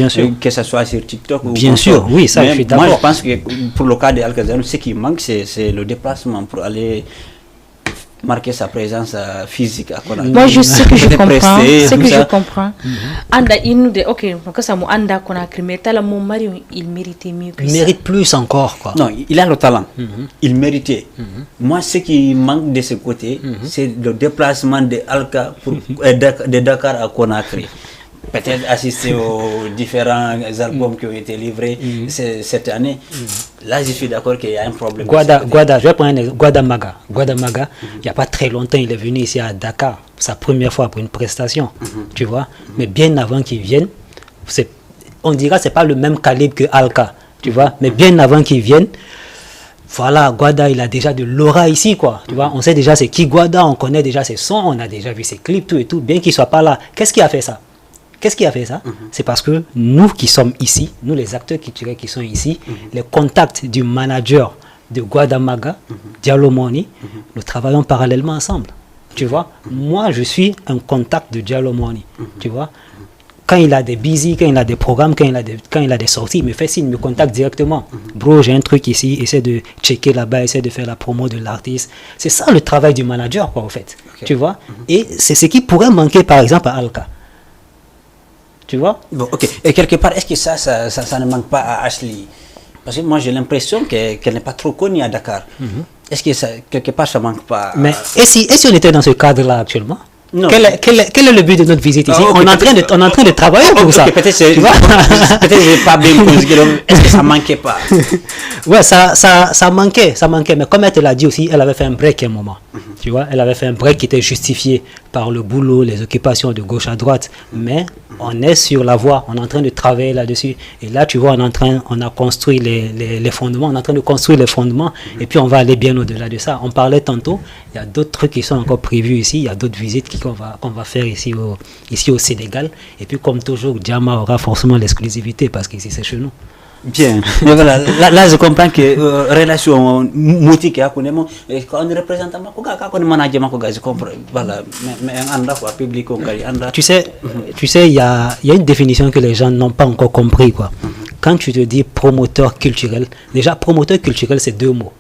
sûr. Que ce soit sur TikTok ou bien sûr, oui, ça je suis d'accord. Moi je pense que pour le cas d'Alcazar, ce qui manque c'est le déplacement pour aller marquer sa présence physique à Conakry. Moi je sais que je comprends. Anda inude ok parce que anda Conakry mais tala mon mari il méritait mieux que ça. Il mérite plus encore quoi. Non, il a le talent. Il méritait. Moi ce qui manque de ce côté, c'est le déplacement de Alka de Dakar à Conakry. Peut-être assister aux différents albums qui ont été livrés cette année. Là, je suis d'accord qu'il y a un problème. Guada, je vais prendre un exemple. Guadamaga, il n'y a pas très longtemps, il est venu ici à Dakar, sa première fois pour une prestation, tu vois. Mais bien avant qu'il vienne, on dira que ce n'est pas le même calibre que Alka, tu vois. Mais bien avant qu'il vienne, voilà, Guada, il a déjà de l'aura ici, quoi. Tu vois, on sait déjà c'est qui Guada, on connaît déjà ses sons, on a déjà vu ses clips, tout et tout, bien qu'il ne soit pas là. Qu'est-ce qui a fait ça? C'est parce que nous qui sommes ici, nous les acteurs culturels qui sont ici, les contacts du manager de Guadamaga, Diallo Money, nous travaillons parallèlement ensemble. Tu vois, moi je suis un contact de Diallo Money. Tu vois, quand il a des busy, quand il a des programmes, quand il a des sorties, il me fait signe, il me contacte directement. Bro, j'ai un truc ici, essaie de checker là-bas, essaie de faire la promo de l'artiste. C'est ça le travail du manager, quoi, au fait. Okay. Tu vois, et c'est ce qui pourrait manquer par exemple à Alka. Tu vois? Bon, ok. Et quelque part, est-ce que ça ne manque pas à Ashley? Parce que moi, j'ai l'impression qu'elle n'est pas trop connue à Dakar. Est-ce que quelque part, ça ne manque pas? Mais et si on était dans ce cadre-là actuellement? Non. Quel est le but de notre visite ici? On est en train de travailler pour ça. Peut-être que je pas bien considéré. Est-ce que ça manquait pas? Ouais, ça manquait. Mais comme elle te l'a dit aussi, elle avait fait un break à un moment. Tu vois, elle avait fait un break qui était justifié par le boulot, les occupations de gauche à droite. Mais on est sur la voie, on est en train de travailler là-dessus. Et là, tu vois, on a construit les fondements, on est en train de construire les fondements. Et puis, on va aller bien au-delà de ça. On parlait tantôt, il y a d'autres trucs qui sont encore prévus ici. Il y a d'autres visites qu'on va faire ici au Sénégal. Et puis, comme toujours, Diama aura forcément l'exclusivité parce qu'ici, c'est chez nous. Bien, mais voilà, là je comprends que relation moutique à quand on représente quand on manage je comprends, voilà, mais anda quoi public anda. Tu sais, il y a une définition que les gens n'ont pas encore compris quoi. Quand tu te dis promoteur culturel, déjà promoteur culturel c'est deux mots.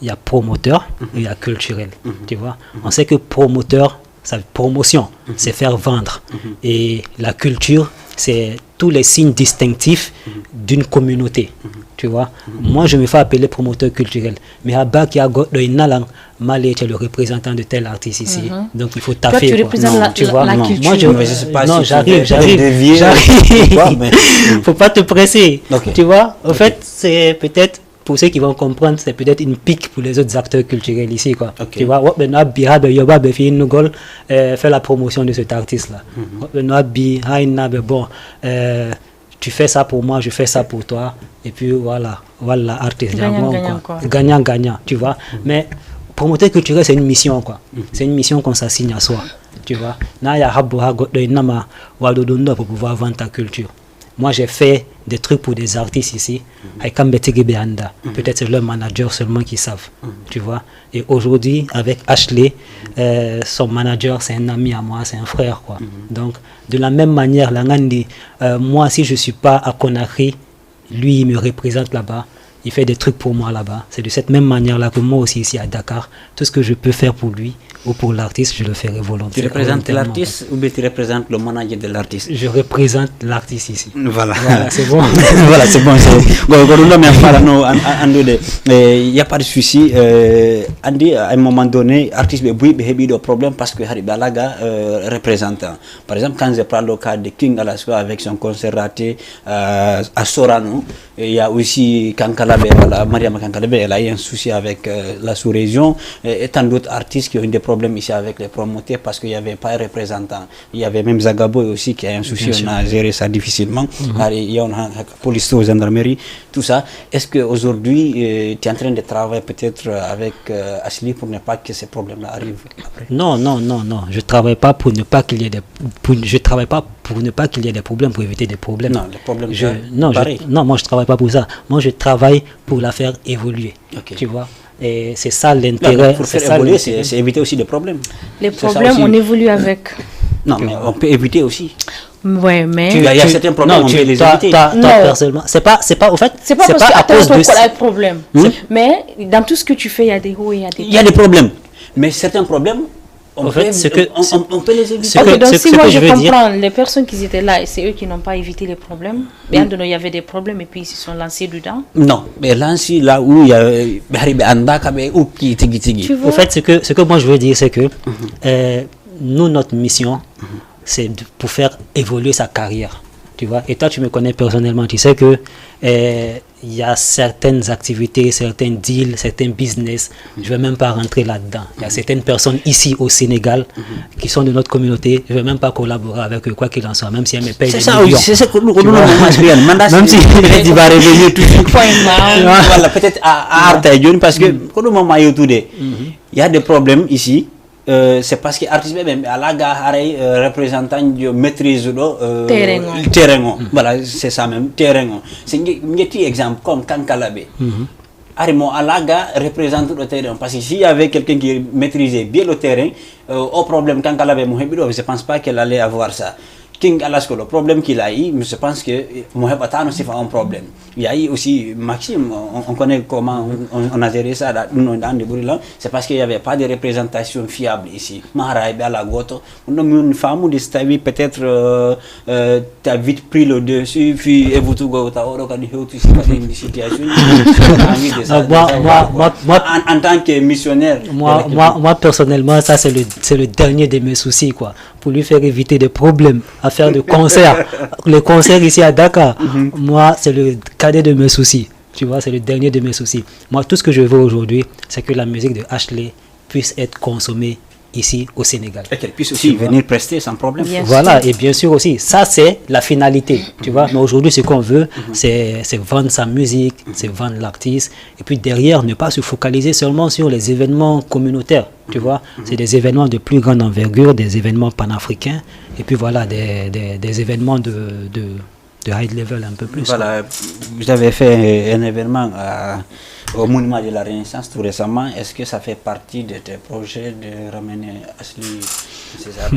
Il y a promoteur et il y a culturel, tu vois. On sait que promoteur, ça promotion, c'est faire vendre, et la culture c'est tous les signes distinctifs d'une communauté, tu vois. Moi, je me fais appeler promoteur culturel, mais à bas qui a Malé, tu es le représentant de tel artiste ici, donc il faut taffer. Toi, tu représentes tu vois, la non. culture. Moi, j'arrive. Faut pas te presser, tu vois. En fait, c'est peut-être pour ceux qui vont comprendre, c'est peut-être une pique pour les autres acteurs culturels ici, quoi. Tu vois, faire la promotion de cet artiste-là. Bon, tu fais ça pour moi, je fais ça pour toi, et puis voilà, artiste. Gagnant, tu vois. Mais promoteur culturel, c'est une mission, quoi. C'est une mission qu'on s'assigne à soi, tu vois. Pour pouvoir vendre ta culture. moi j'ai fait des trucs pour des artistes ici. Peut-être c'est leur manager seulement qui savent, tu vois. Et aujourd'hui, avec Ashley, son manager, c'est un ami à moi, c'est un frère, quoi. Donc, de la même manière, moi, si je ne suis pas à Conakry, lui, il me représente là-bas. Il fait des trucs pour moi là-bas. C'est de cette même manière-là que moi aussi ici à Dakar, tout ce que je peux faire pour lui ou pour l'artiste, je le ferai volontiers. Tu représentes l'artiste ou bien tu représentes le manager de l'artiste? Je représente l'artiste ici. Voilà, c'est bon. Voilà, c'est bon. Il n'y a pas de souci. Andy, à un moment donné, l'artiste a eu des problèmes parce que Harry Balaga représentant. Par exemple, quand je prends le cas de King Alaska avec son concert raté à Sorano, il y a aussi Kankalabe, Mariama Kankalabe, elle a eu un souci avec la sous-région et tant d'autres artistes qui ont eu des problèmes ici avec les promoteurs parce qu'il n'y avait pas de représentants. Il y avait même Zagaboy aussi qui a un souci, on a géré ça difficilement. Il y a une police, aux gendarmerie, tout ça. Est-ce qu'aujourd'hui, tu es en train de travailler peut-être avec Ashley pour ne pas que ces problèmes-là arrivent après? Non. Je ne travaille pas pour ne pas qu'il y ait des problèmes, pour éviter des problèmes. Non, les problèmes moi je ne travaille pas pour ça. Moi je travaille pour la faire évoluer. Okay. Tu vois? Et c'est ça l'intérêt. Pour faire évoluer, c'est éviter aussi des problèmes. Les problèmes, on évolue avec. Non, mais on peut éviter aussi. Ouais, mais. Il y a certains problèmes, on peut les éviter. Toi, personnellement, c'est pas à cause de ça. Problème. Mais dans tout ce que tu fais, il y a des hauts et il y a des bas. Il y a des problèmes. Mais certains problèmes, on peut les éviter. Donc si moi je comprends, les personnes qui étaient là, et c'est eux qui n'ont pas évité les problèmes. Bien il y avait des problèmes et puis ils se sont lancés dedans. Non, mais lancés là où il y a au fait, ce que moi je veux dire, c'est que nous, notre mission, c'est pour faire évoluer sa carrière. Tu vois? Et toi, tu me connais personnellement, tu sais que il y a certaines activités, certains deals, certains business, je ne vais même pas rentrer là-dedans. Il y a certaines personnes ici au Sénégal qui sont de notre communauté, je ne vais même pas collaborer avec eux, quoi qu'il en soit, même si elles me payent des millions. C'est ça que nous même si il va revenir tout de suite. Voilà, peut-être à Artaïdjon, parce que quand nous m'avons il y a des problèmes ici. C'est parce que l'artiste même à la gare représentant de maîtrise le terrain. Voilà, c'est ça même, terrain. C'est un petit exemple comme Kankalabe. Arimo à la gare représente le terrain. Parce que s'il y avait quelqu'un qui maîtrisait bien le terrain, au problème Kankalabe, je ne pense pas qu'elle allait avoir ça. King Alaska, le problème qu'il a eu, je pense que Mohamed Atano, c'est pas un problème. Il y a eu aussi Maxime, on connaît comment on a géré ça dans le Bourila, c'est parce qu'il n'y avait pas de représentation fiable ici. Mahara et la Goto, on a une femme de cette vie, peut-être tu as vite pris le dessus, puis vous tout go, tu as une situation. En tant que missionnaire. Moi personnellement, ça c'est le dernier de mes soucis, quoi. Pour lui faire éviter des problèmes, à faire de concerts. Les concerts ici à Dakar, moi, c'est le cadet de mes soucis. Tu vois, c'est le dernier de mes soucis. Moi, tout ce que je veux aujourd'hui, c'est que la musique de Ashley puisse être consommée ici au Sénégal. Et qu'elle puisse aussi venir prester sans problème. Voilà, et bien sûr aussi, ça c'est la finalité, tu vois. Mais aujourd'hui, ce qu'on veut, c'est vendre sa musique, c'est vendre l'artiste, et puis derrière, ne pas se focaliser seulement sur les événements communautaires, tu vois. C'est des événements de plus grande envergure, des événements panafricains, et puis voilà, des événements de high level un peu plus. Voilà, vous avez fait un événement au Monument de la Renaissance tout récemment. Est-ce que ça fait partie de tes projets de ramener Ashley César?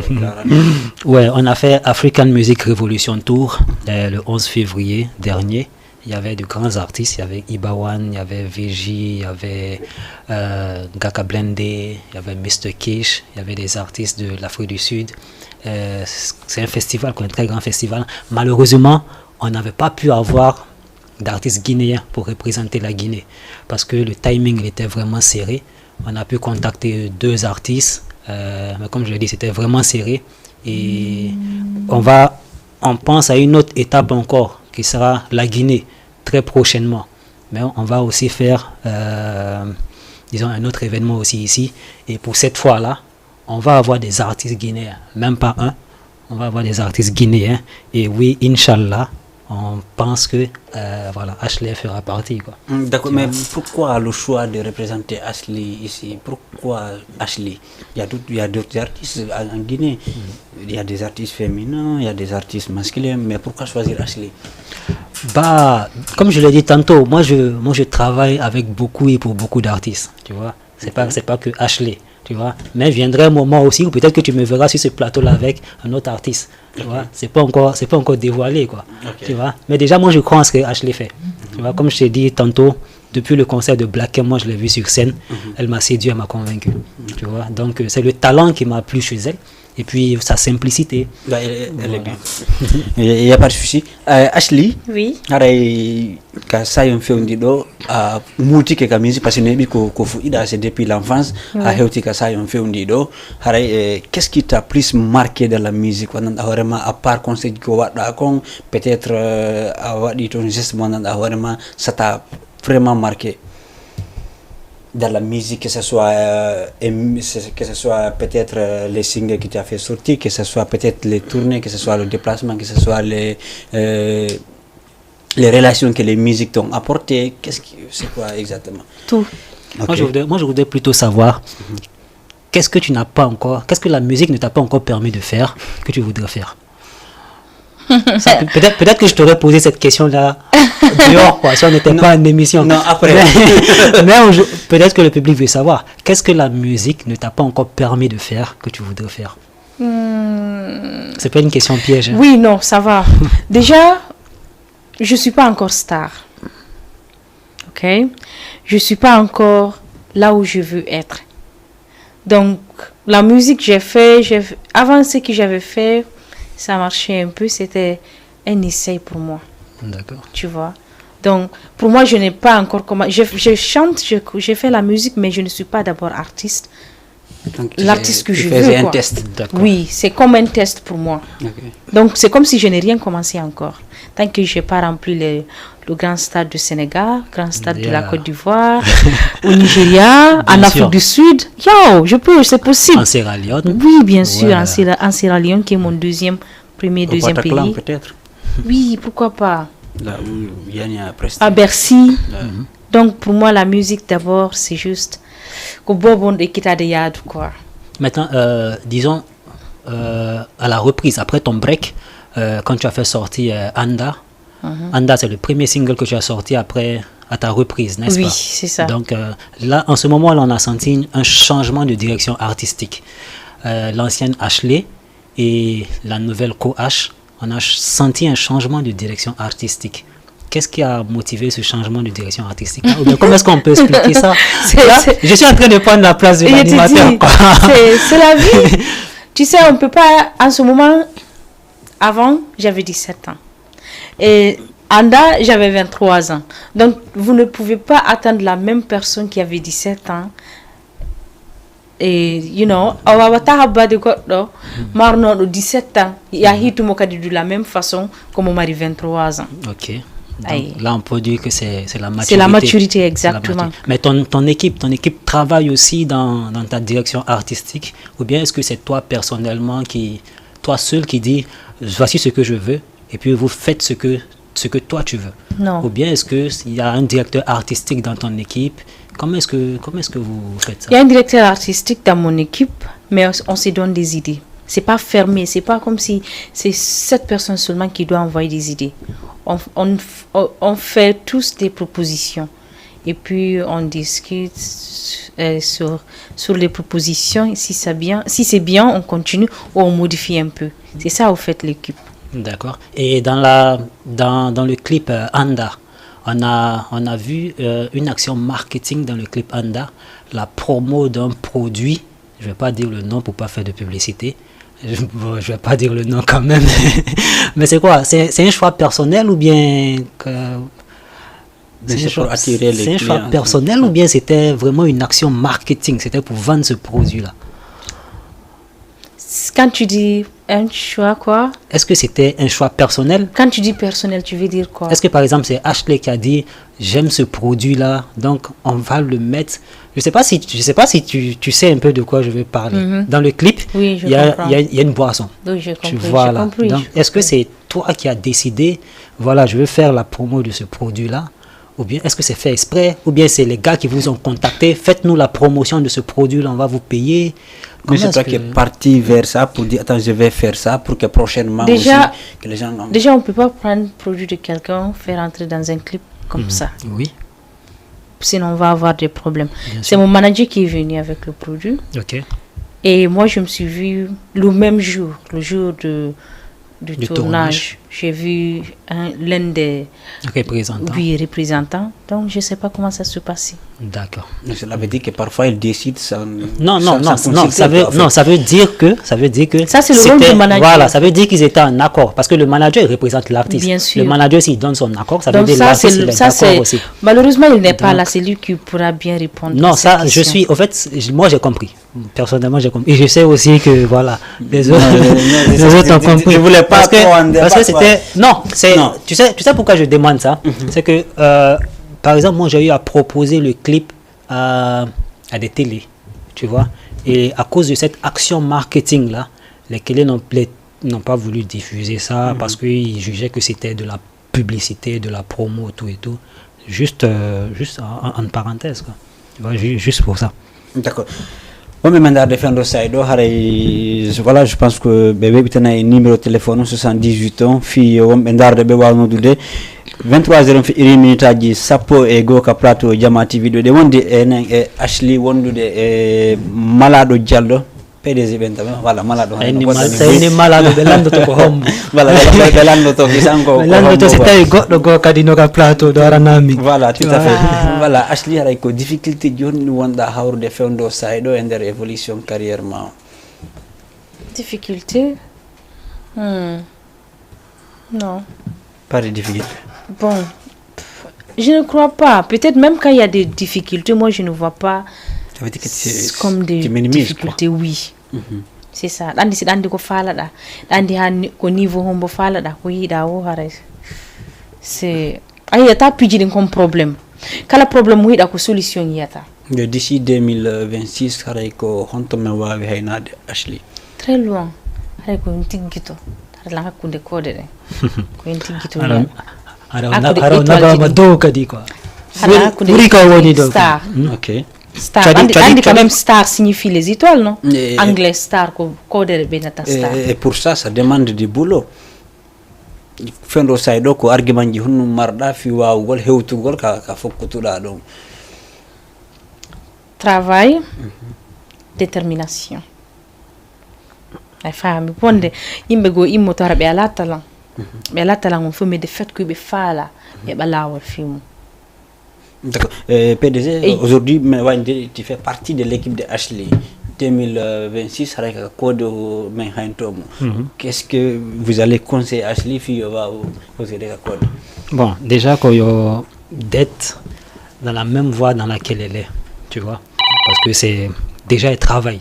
Ouais, on a fait African Music Revolution Tour le 11 février dernier. Il y avait de grands artistes, il y avait Ibawan, il y avait VJ, il y avait Gaka Blende, il y avait Mr. Kish, il y avait des artistes de l'Afrique du Sud. C'est un festival, un très grand festival. Malheureusement, on n'avait pas pu avoir d'artistes guinéens pour représenter la Guinée parce que le timing était vraiment serré. On a pu contacter 2 artistes, mais comme je l'ai dit, c'était vraiment serré. Et on pense à une autre étape encore qui sera la Guinée très prochainement. Mais on va aussi faire, disons, un autre événement aussi ici. Et pour cette fois-là, on va avoir des artistes guinéens, même pas un. On va avoir des artistes guinéens. Et oui, Inch'Allah, on pense que voilà, Ashley fera partie, quoi. D'accord, mais pourquoi le choix de représenter Ashley ici? Pourquoi Ashley? Il y a d'autres artistes en Guinée. il y a des artistes féminins, il y a des artistes masculins, mais pourquoi choisir Ashley? Bah, comme je l'ai dit tantôt, moi je travaille avec beaucoup et pour beaucoup d'artistes, tu vois. C'est pas que Ashley, tu vois. Mais viendrait un moment aussi où peut-être que tu me verras sur ce plateau-là avec un autre artiste, tu vois. C'est pas encore dévoilé, quoi. Tu vois. Mais déjà, moi je crois en ce que Ashley fait. Tu vois, comme je t'ai dit tantôt, depuis le concert de Black M, moi je l'ai vu sur scène, elle m'a séduit, elle m'a convaincu, tu vois. Donc c'est le talent qui m'a plu chez elle. Et puis sa simplicité. Bah, elle est bien. Il n'y a pas de souci. Ashley, oui. Aray, quand ça on fait un dido, multi que musique parce que nebi ko fuida c'est depuis l'enfance. A heuti que ça on fait un dido. Aray, qu'est-ce qui t'a plus marqué dans la musique? Vraiment à part concert ko wada kon peut-être a wadi ton geste vraiment ça t'a vraiment marqué dans la musique, que ce soit peut-être les singles que tu as fait sortir, que ce soit peut-être les tournées, que ce soit le déplacement, que ce soit les relations que les musiques t'ont apportées. C'est quoi exactement? Tout. Okay. Moi, je voudrais plutôt savoir qu'est-ce que la musique ne t'a pas encore permis de faire que tu voudrais faire? Peut-être que je t'aurais posé cette question-là dehors, quoi, si on n'était pas en émission. Non, après. Mais peut-être que le public veut savoir. Qu'est-ce que la musique ne t'a pas encore permis de faire que tu voudrais faire? C'est pas une question piège. Hein? Oui, non, ça va. Déjà, je suis pas encore star. Ok? Je suis pas encore là où je veux être. Donc, la musique que j'ai fait, avant ce que j'avais fait, ça marchait un peu, c'était un essai pour moi. D'accord. Tu vois. Donc, pour moi, je n'ai pas encore comment... Je chante, je fais la musique, mais je ne suis pas d'abord artiste. L'artiste que je veux, un quoi. test. Oui, c'est comme un test pour moi. Okay. Donc, c'est comme si je n'ai rien commencé encore. Tant que je n'ai pas rempli le grand stade du Sénégal, grand stade de la Côte d'Ivoire, au Nigeria, en Afrique du Sud. Yo, c'est possible. En Sierra Leone. Oui, bien sûr, en Sierra Leone, qui est mon deuxième pays. Peut-être. Oui, pourquoi pas. Là où il y a à Bercy. Donc, pour moi, la musique, d'abord, c'est juste quoi. Maintenant, disons, à la reprise, après ton break, quand tu as fait sortir Anda, Anda, c'est le premier single que tu as sorti après à ta reprise, n'est-ce pas? Oui, c'est ça. Donc là, en ce moment-là, on a senti un changement de direction artistique. L'ancienne Ashley et la nouvelle Co-H, on a senti un changement de direction artistique. Qu'est-ce qui a motivé ce changement de direction artistique? Comment est-ce qu'on peut expliquer ça? Je suis en train de prendre la place de l'animateur. C'est la vie. Tu sais, on ne peut pas... En ce moment, avant, j'avais 17 ans. Et Anda, j'avais 23 ans. Donc, vous ne pouvez pas attendre la même personne qui avait 17 ans. Et, you know, Marno, de 17 ans, il y a de la même façon que mon mari 23 ans. Ok. Donc, là, on peut dire que c'est la maturité. C'est la maturité, exactement. Mais ton équipe travaille aussi dans ta direction artistique? Ou bien est-ce que c'est toi personnellement, toi seul qui dis voici ce que je veux et puis vous faites ce que toi tu veux? Non. Ou bien est-ce qu'il y a un directeur artistique dans ton équipe? Comment est-ce que vous faites ça? Il y a un directeur artistique dans mon équipe, mais on se donne des idées. C'est pas fermé, c'est pas comme si c'est cette personne seulement qui doit envoyer des idées. On fait tous des propositions et puis on discute sur les propositions. Si c'est bien, on continue ou on modifie un peu. C'est ça au fait l'équipe. D'accord. Et dans le clip Anda, on a vu une action marketing dans le clip Anda, la promo d'un produit. Je vais pas dire le nom pour pas faire de publicité. Je vais pas dire le nom quand même. Mais c'est quoi? C'est un choix personnel ou bien c'est un choix personnel ou bien c'était vraiment une action marketing? C'était pour vendre ce produit-là? Quand tu dis un choix, quoi? Est-ce que c'était un choix personnel? Quand tu dis personnel, tu veux dire quoi? Est-ce que par exemple c'est Ashley qui a dit j'aime ce produit-là, donc on va le mettre? Je sais pas si tu sais un peu de quoi je veux parler. Dans le clip, oui, il y a une boisson. Oui, j'ai compris. Tu vois là. Donc, est-ce que c'est toi qui as décidé, voilà, je veux faire la promo de ce produit-là, Ou bien est-ce que c'est fait exprès? Ou bien c'est les gars qui vous ont contacté, faites-nous la promotion de ce produit-là, on va vous payer. Mais c'est toi qui es parti vers ça pour dire, attends, je vais faire ça pour que prochainement déjà, aussi, que les gens... Déjà, on ne peut pas prendre le produit de quelqu'un, faire entrer dans un clip comme ça. Oui. Sinon, on va avoir des problèmes. C'est mon manager qui est venu avec le produit. Ok. Et moi, je me suis vue le même jour, le jour du tournage. J'ai vu l'un des représentants. Donc, je ne sais pas comment ça se passait. D'accord. Cela veut dire que parfois, ils décident sans... Non, ça veut dire que... Ça, c'est le rôle du manager. Voilà, ça veut dire qu'ils étaient en accord. Parce que le manager représente l'artiste. Bien sûr. Le manager, s'il donne son accord, ça veut donc dire l'artiste est d'accord aussi. Malheureusement, il n'est pas là. C'est lui qui pourra bien répondre. Non, ça, je suis... En fait, moi, j'ai compris. Personnellement, j'ai compris. Et je sais aussi que, voilà, les autres ont compris. Je voulais pas parce que c'était... Non, tu sais pourquoi je demande ça? C'est que, par exemple, moi, j'ai eu à proposer le clip à des télés, tu vois. Et à cause de cette action marketing-là, les télés n'ont pas voulu diffuser ça parce qu'ils jugeaient que c'était de la publicité, de la promo, tout et tout. Juste en parenthèse, quoi. Tu vois, juste pour ça. D'accord. Bon, mais maintenant, voilà, je pense que bébé a un numéro de téléphone 78 ans, fille, de bébé 23h minutes aji sappo e goka plateau Jama TV de wonde e Ashley wondude malado Diallo PDG ben tam voilà malado ni malado be landoto ko hombo voilà be landoto ki sanko landoto c'est tay goddo go kadi no ka plateau do aranami voilà tout à fait voilà Ashley haray ko difficulté joni wonda hawrude fewndo saydo e der évolution carrière ma difficulté non pas de difficulté. Bon, je ne crois pas. Peut-être même quand il y a des difficultés, moi je ne vois pas comme des difficultés, oui. C'est ça. Dandi si dandi ko falada, dandi han ko niveau hombo falada ko yida wo hare. C'est ayata pijidin comme problème. Kala problème wida ko solution yata. D'ici 2026 haray ko honto me wawi haynade Ashley. Très loin. Haray ko tigito. Haray la hakkunde kode de. Ko tigito. Star. Ok. Star. Andi quand même star signifie les étoiles, non? Anglais star, code benata star. Et pour ça, ça demande du boulot. Fendo saydo ko argument ji hunnu marda fi wawgol hewtugol ka fokkutuda dum. Travail, détermination. La femme, ponde yimbe go immoto harbe ala talent. Mais là, on fait des faits que be fala et là on film. D'accord. PDG, aujourd'hui, tu fais partie de l'équipe de Ashley 2026 avec code mais qu'est-ce que vous allez conseiller Ashley fi va poser des codes? Bon, déjà qu'on d'être dans la même voie dans laquelle elle est, tu vois, parce que c'est déjà elle travaille,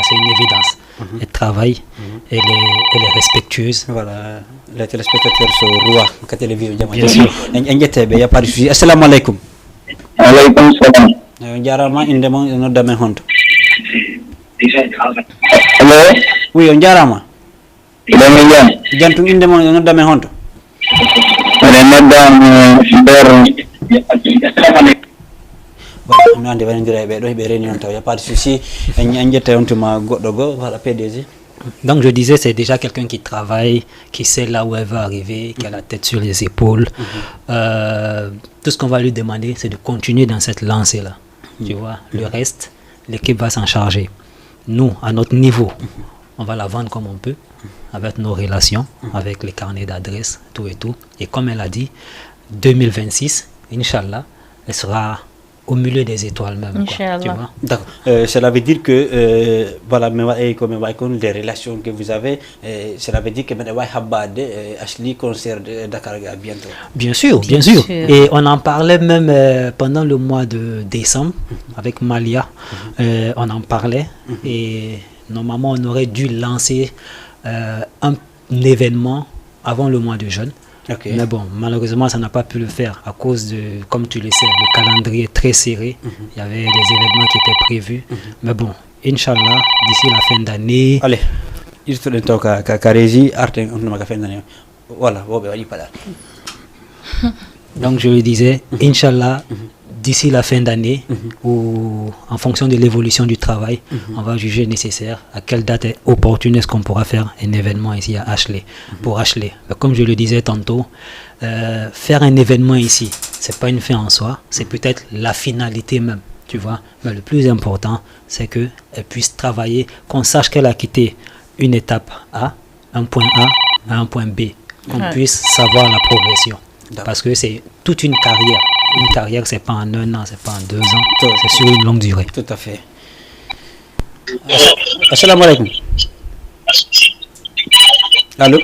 c'est une évidence. Elle travaille, elle est respectueuse. Voilà, les téléspectateurs sont rois à la télévision. Bien sûr. Il y a pas de souci. Assalamu alaikum. Alaikum salam. Jarama indemo no dame honto. Hello? Oui, on jarama. Jantu indemo no dame honto. Voilà, donc je disais, c'est déjà quelqu'un qui travaille, qui sait là où elle veut arriver, qui a la tête sur les épaules. Tout ce qu'on va lui demander, c'est de continuer dans cette lancée-là. Tu vois, le reste, l'équipe va s'en charger. Nous, à notre niveau, on va la vendre comme on peut, avec nos relations, avec les carnets d'adresses, tout et tout. Et comme elle a dit, 2026, Inch'Allah, elle sera au milieu des étoiles même. Quoi, tu vois? D'accord. Cela veut dire que voilà, comme les relations que vous avez, cela veut dire que Ashley concert de Dakar bientôt. Bien sûr, bien sûr. Et on en parlait même pendant le mois de décembre avec Malia. On en parlait et normalement on aurait dû lancer un événement avant le mois de juin. Okay. Mais bon, malheureusement, ça n'a pas pu le faire à cause de, comme tu le sais, le calendrier très serré. Il y avait des événements qui étaient prévus. Mais bon, Inch'Allah, d'ici la fin d'année. Allez, il faut le temps qu'à Régie, Arte, on n'a pas fin d'année. Voilà, on va y parler. Donc je le disais, Inch'Allah, d'ici la fin d'année, ou en fonction de l'évolution du travail, on va juger nécessaire à quelle date est opportune est-ce qu'on pourra faire un événement ici à Ashley. Pour Ashley, comme je le disais tantôt, faire un événement ici, c'est pas une fin en soi, c'est peut-être la finalité même, tu vois. Mais le plus important, c'est qu'elle puisse travailler, qu'on sache qu'elle a quitté une étape A, un point A à un point B, qu'on puisse savoir la progression. Parce que c'est toute une carrière. Une carrière, c'est pas en 1 an, c'est pas en 2 ans, c'est sur une longue durée. Tout à fait. Assalamu alaikum. Allô?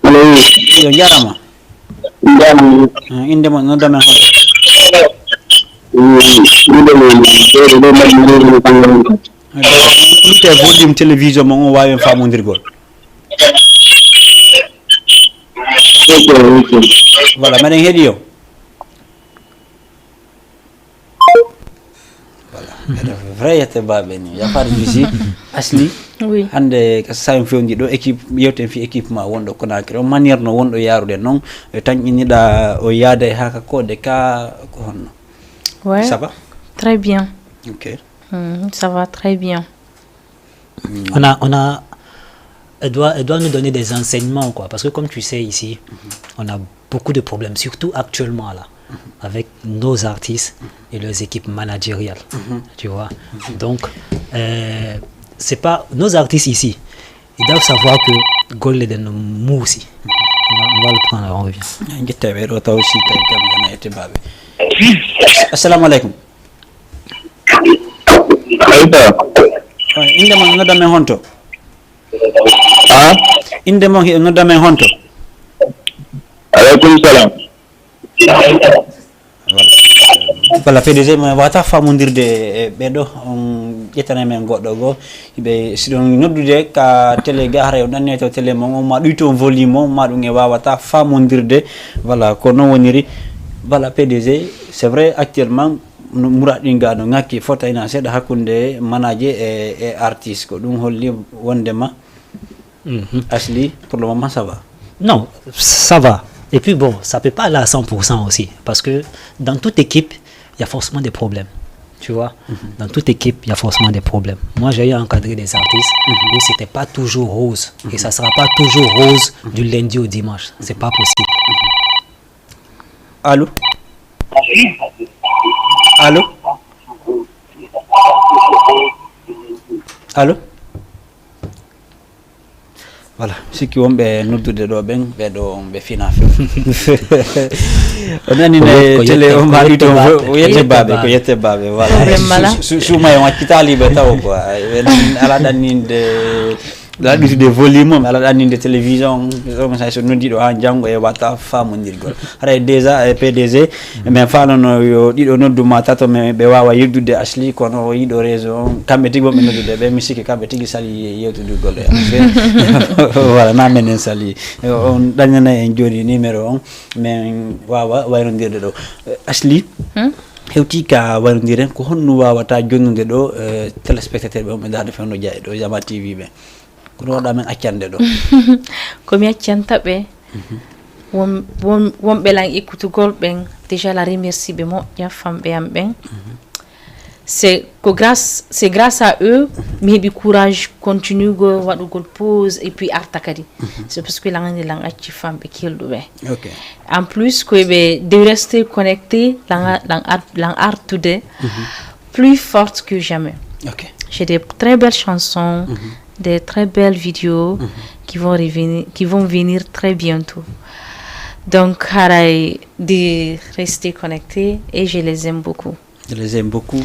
Allô. Yo jarama. Inde mo no dame hoto. Ite volume télévision mo wawen famondirgol. Voilà, maɗen heeɗi yo. Voilà, vrai yette baɓe ni yafare jusi Asli. Oui. Hande ka sawi fewndi ɗo équipe yewten fi équipe ma wonɗo Conakry on manière no wonɗo yarude noon tan ƴinniɗa o yaada e haka kode ka ko honno. Ouais. Ça va? Très bien. Ok. Ça va très bien. Elle doit nous donner des enseignements, quoi. Parce que comme tu sais ici, on a beaucoup de problèmes, surtout actuellement là, avec nos artistes et leurs équipes managériales, tu vois. Donc, c'est pas nos artistes ici. Ils doivent savoir que Gold est dans nous aussi. On va le prendre, on revient. Assalamu alaikum. Inde mo nodda men honto. Inde mo nodda men honto. Alaikum salam. Voilà, PDG ma wata famondirde ɓeɗo on ƴettana men goɗɗo go ɓe siɗon noddude ka télé ga hara o ɗanne to télé mo ma ɗuyto volume mo ma ɗum e wawata famondirde voilà ko non woniri. Voilà, PDG c'est vrai actuellement Mouradin ga no ngakki fota ina seeɗa hakkunde manager et artiste ko ɗum holli wondema. Asli pour le moment ça va. Non, ça va. Et puis bon, ça peut pas aller à 100% aussi. Parce que dans toute équipe, il y a forcément des problèmes. Tu vois, dans toute équipe, il y a forcément des problèmes. Moi, j'ai eu encadré des artistes où c'était pas toujours rose. Et ça sera pas toujours rose du lundi au dimanche. C'est pas possible. Allô? Allô? Allô? Voilà, sikki wonɓe noddude ɗo ɓen ɓeɗo ɓe fina few o nani ne télé o maɗi to o yette baɓe ko yette baɓe voilà suma e waccitaliɓe taw quoi ala ɗanninde ala ɗutude volume ala ɗanninde télévision so noddiɗo ha janggo e watta famodirgol haɗa déjà PDG min falano yo ɗiɗo nodduma tato ɓe wawa yeddude Asli kono o yiɗo réseau on kamɓe tigui wonɓe noddude ɓe mi sikki kamɓe tigui sali yewtudugol e voilà na menen sali on ɗañana en joni numéro on min wawa waynodirde ɗo Asli hewti ka waynodiren ko honno wawata jonnude ɗo téléspectateur ɓe on ɓe darde fewno jaaye ɗo Jama TV ɓe ko ɗo men accande ɗo komi accanta ɓe wonɓe lan ekkutugol ɓen déjà la remercie ɓe moƴƴa famɓe am ɓen c'est grâce à eux mi heeɓi courage continue go waɗugol pause et puis arta kadi c'est parce que langani lang acci famɓe kelɗuɓe en plus koyeɓe de rester connecté lang artude plus forte que jamais. J'ai des très belles chansons, des très belles vidéos qui vont venir très bientôt. Donc, haray de rester connectés et je les aime beaucoup. Je les aime beaucoup.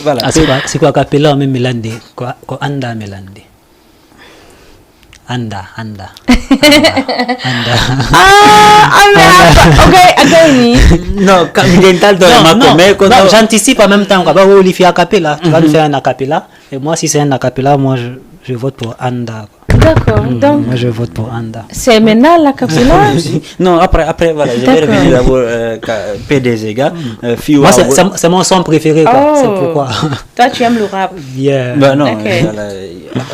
Voilà. C'est quoi capella même melande quoi anda melande. Anda. Non, j'anticipe en même temps. Tu vas nous faire un acapella et moi si c'est un acapella, moi je vote pour Anda. D'accord. Donc, Moi, je vote pour Anda. c'est maintenant la Kapsula. Non, après, voilà, je vais revenir d'abord PDG, gars. Moi, c'est mon son préféré, quoi. Oh. C'est pourquoi. Toi, tu aimes le rap. Yeah. Bah non, Ok. voilà.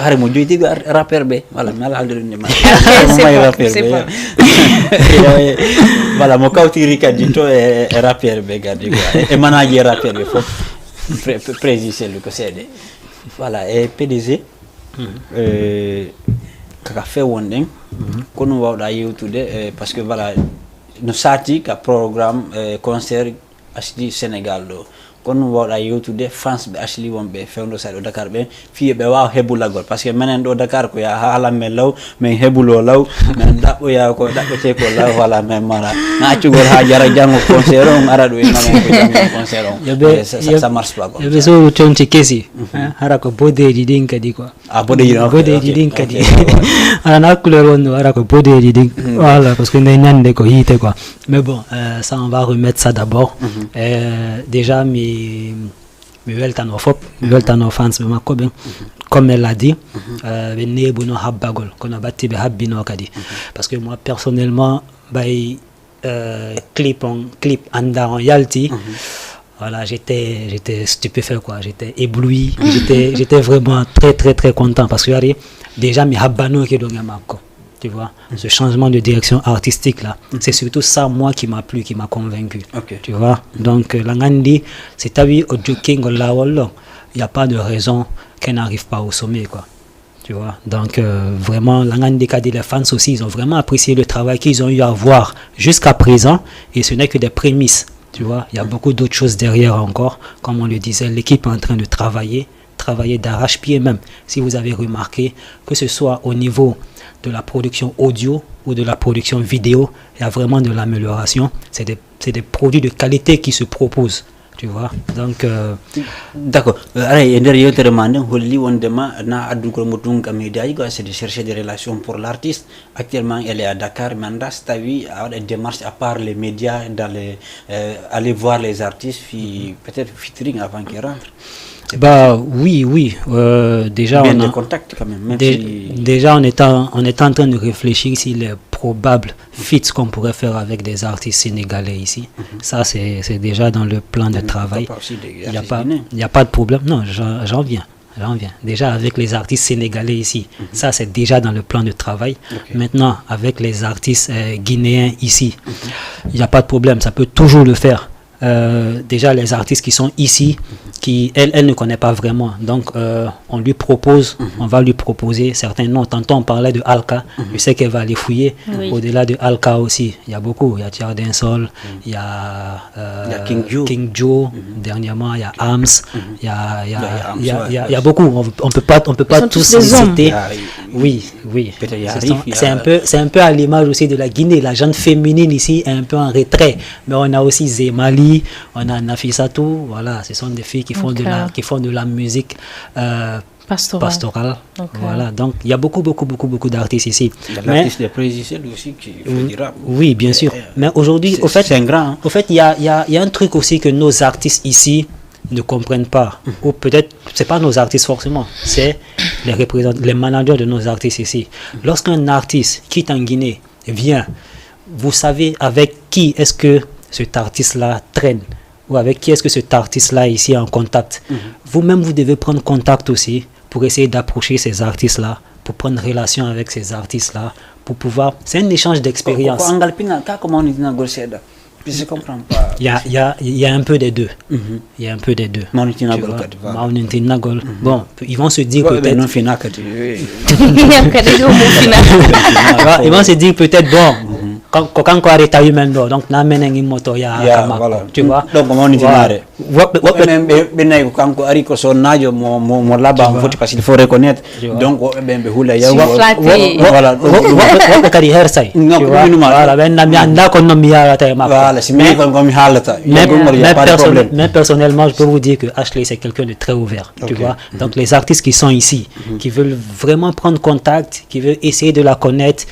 Hari mo joyti rapper be, voilà, mais ala aldre ni ma. C'est bon. Voilà, mo kawtiri kadi to e rapper be gadi quoi. E manager rapper be fo. Président le ko cédé. Voilà, et PDG kaka fe wonden kono wawda yewtude parce que voilà no sati ka programme concert asdi Sénégal do kono wawda yewtude France be asli wonbe fewndo sa do Dakar be fiye be waaw hebulagol parce que menen do Dakar ko ya hala men law men hebulo law men dabbo ya ko dabbo te ko law wala men mara na accugol ha jara jango concert on ara do en ko jango concert on ça marche pas Il y avait so chonchi kesi. Hara ko bodeji din kadi quoi. Ah, bodeji din kadi. Ala na couleur on hara ko bodeji din. Voilà, parce que ndey nyande ko hité quoi. Mais bon, ça on va remettre ça d'abord. Déjà mes weltano fop, weltano fans be makko ben. Comme elle l'a dit, be nebuno habbagol kono batti be habbino kadi. Parce que moi personnellement bay clip anda en yalti. Voilà, j'étais stupéfait quoi, j'étais ébloui, j'étais vraiment très content parce que regardez, déjà mes habano qui donnent marco, tu vois, ce changement de direction artistique là, c'est surtout ça moi qui m'a plu, qui m'a convaincu, tu vois. Donc l'angandi, c'est ta vie au joking il y a pas de raison qu'elle n'arrive pas au sommet quoi. Tu vois, donc vraiment, les fans aussi, ils ont vraiment apprécié le travail qu'ils ont eu à voir jusqu'à présent, et ce n'est que des prémices. Tu vois, il y a beaucoup d'autres choses derrière encore. Comme on le disait, l'équipe est en train de travailler d'arrache-pied même. Si vous avez remarqué, que ce soit au niveau de la production audio ou de la production vidéo, il y a vraiment de l'amélioration. C'est des produits de qualité qui se proposent. Tu vois, donc d'accord. Allez, derrière te demande holli wondema na adun ko mutun ka media c'est de chercher des relations pour l'artiste. Actuellement elle est à Dakar, mais ta vie a des démarches à part les médias d'aller aller voir les artistes peut-être featuring avant qu'ils rentrent. Bah oui, déjà bien on a de contact quand même déjà on est en train de réfléchir s'il est probable feats qu'on pourrait faire avec des artistes sénégalais ici. Ça c'est déjà dans le plan de travail. Il y a pas de problème. Non, j'en viens. Déjà avec les artistes sénégalais ici, ça c'est déjà dans le plan de travail. Maintenant avec les artistes guinéens ici, il n'y a pas de problème, ça peut toujours le faire. Déjà les artistes qui sont ici, qui elle ne connaît pas vraiment, donc on lui propose, on va lui proposer certains noms. Tantôt on parlait de Alka, je sais qu'elle va aller fouiller. Au-delà de Alka aussi, il y a beaucoup, il y a Thiar Densol, il y a King Joe, dernièrement il y a Ams, il y a beaucoup, on peut pas tous les citer. Oui, c'est un peu à l'image aussi de la Guinée. La gente féminine ici est un peu en retrait, mais on a aussi Zemali, on a Nafissatou, voilà, ce sont des filles qui font de la musique pastorale. Voilà, donc il y a beaucoup d'artistes ici. Il y a l'artiste des présidentielles aussi qui fait du rap. Oui, bien sûr. Mais aujourd'hui, au fait, il y a un truc aussi que nos artistes ici ne comprennent pas, ou peut-être c'est pas nos artistes forcément, c'est les managers de nos artistes ici. Lorsqu'un artiste quitte en Guinée vient, vous savez avec qui est-ce que cet artiste-là traîne, ou avec qui est-ce que cet artiste-là ici est en contact. Vous-même, vous devez prendre contact aussi pour essayer d'approcher ces artistes-là, pour prendre relation avec ces artistes-là, pour pouvoir... C'est un échange d'expérience. Je comprends pas. Il y a un peu des deux. Il y a un peu des deux. Bon, ils vont se dire peut-être... Ils vont se dire peut-être, bon... Quand on arrête à humain, donc na menengi moto ya tu vois. Donc comment on dit là? Ben quand ari ko son najo mo laba parce qu'il faut reconnaître. Donc ben hula ya voilà. Kari hersai. Voilà ben na mi anda ko no mi ya ta ma. Voilà, c'est mais comme halata. Mais personnellement, je peux vous dire que Ashley c'est quelqu'un de très ouvert, tu vois. Donc les artistes qui sont ici, qui veulent vraiment prendre contact, qui veulent essayer de la connaître,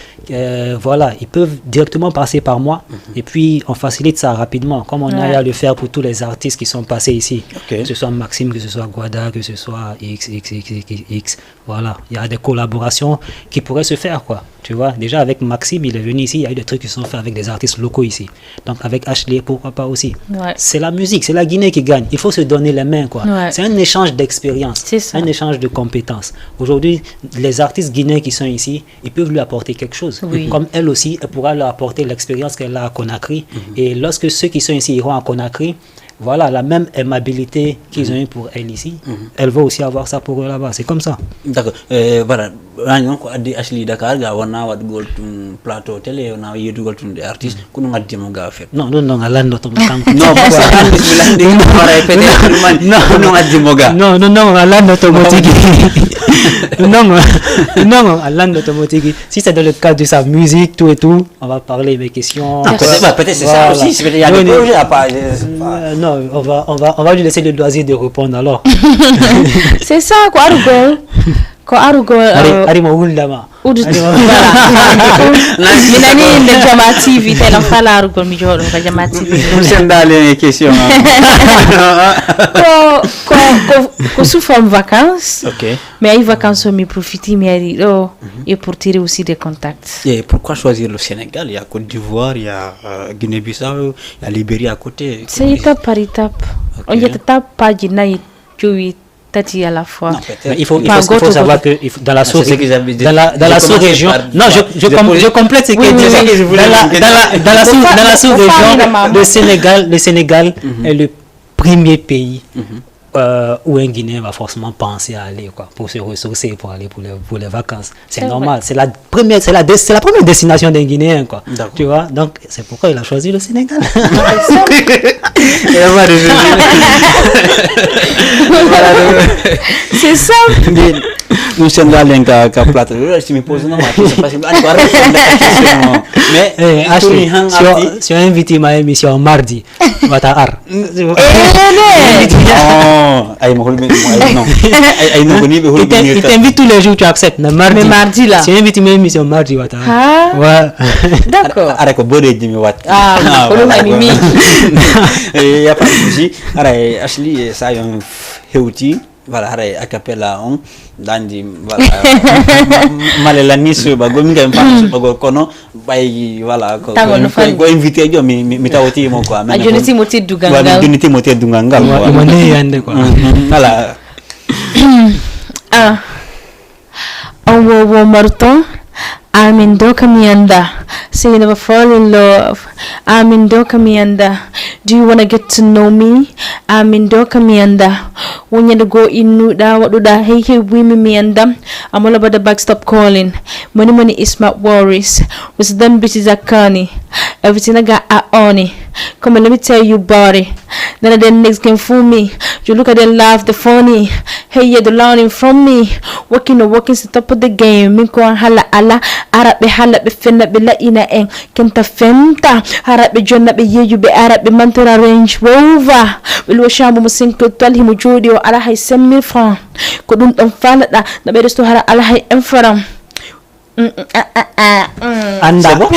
voilà, ils peuvent directement directement passer par moi et puis on facilite ça rapidement, comme on a à le faire pour tous les artistes qui sont passés ici. Que ce soit Maxime, que ce soit Guada, que ce soit X. Voilà, il y a des collaborations qui pourraient se faire, quoi. Tu vois, déjà avec Maxime, il est venu ici, il y a eu des trucs qui sont faits avec des artistes locaux ici. Donc avec Ashley, pourquoi pas aussi. C'est la musique, c'est la Guinée qui gagne. Il faut se donner les mains, quoi. C'est un échange d'expérience, un échange de compétences. Aujourd'hui, les artistes guinéens qui sont ici, ils peuvent lui apporter quelque chose. Comme elle aussi, elle pourra leur apporter l'expérience qu'elle a à Conakry. Et lorsque ceux qui sont ici iront à Conakry, voilà, la même aimabilité qu'ils ont eu pour elle ici, elle va aussi avoir ça pour eux là-bas. C'est comme ça. D'accord. Voilà. Donc, Ashley Dakar, on a un plateau télé, on a eu des artistes, qu'on a dit mon gars fait. Non, Alan, non, Alan automatique. Non, Alan automatique. Si c'est dans le cadre de sa musique, tout et tout, on va parler des questions. Peut-être c'est ça aussi. Il y a des projets à part. Non, on va lui laisser le loisir de répondre alors. C'est ça, quoi, Arugo. Arima Uldama. Minani de Jama TV, tel enfant là, Arugo, mi joro, Jama TV. Nous sommes dans les questions. Quand sous forme vacances, mais les vacances, me profiter, mais et pour tirer aussi des contacts. Et pourquoi choisir le Sénégal? Il y a Côte d'Ivoire, il y a Guinée-Bissau, il y a Libérie à côté. C'est étape par étape. On y a étape pas Guinée, tu à la fois. Non, il faut savoir que dans la sous-région, non, je complète ce que dans la sous-région, le Sénégal est le premier pays où un Guinéen va forcément penser à aller, quoi, pour se ressourcer, pour aller pour les vacances. C'est normal. C'est la première destination d'un Guinéen, quoi. Tu vois, donc c'est pourquoi il a choisi le Sénégal. C'est ça. Nous sommes dans un plateau. Je me pose une question parce que mais Ashley, si on invite ma émission mardi, Vatahar. Il t'invite tous les jours, tu acceptes. Mais mardi là. Si on invite ma émission mardi, Vatahar. D'accord. Arrête que Bodé dit me Mimi. Il y a pas de souci. Ashley, ça y est, un héouti. Voilà, a cappella on dandi voilà malela nisu ba gomi ngam pa ba go kono bay voilà ko invité jo mi tawti mo quoi mais joniti moti dungangal mo ne yande quoi voilà wo marton Amin doka mianda. Say you never fall in love. Amin doka mianda. Do you wanna get to know me? Amin doka mianda. When you go in nuda what do that hey women mianda. I'm all about the back, stop calling. Money is my worries. With them bitches are corny. Everything I got I own it. Come on, let me tell you about it. None of them niggas can fool me. You look at them laugh, the funny. Hey, yeah, the learning from me. Working the top of the game. Minko hala ala. Arab be hala be finna be la ina eng. Kenta fenta. Arab be jonna be ye you be Arab be mantura Range Rover. Wilwa shambu musinko twal himu jodi wa ala hay 5,000 francs. Kodun ton fala da. Na be resto hala ala hay enfaram. Anda bon.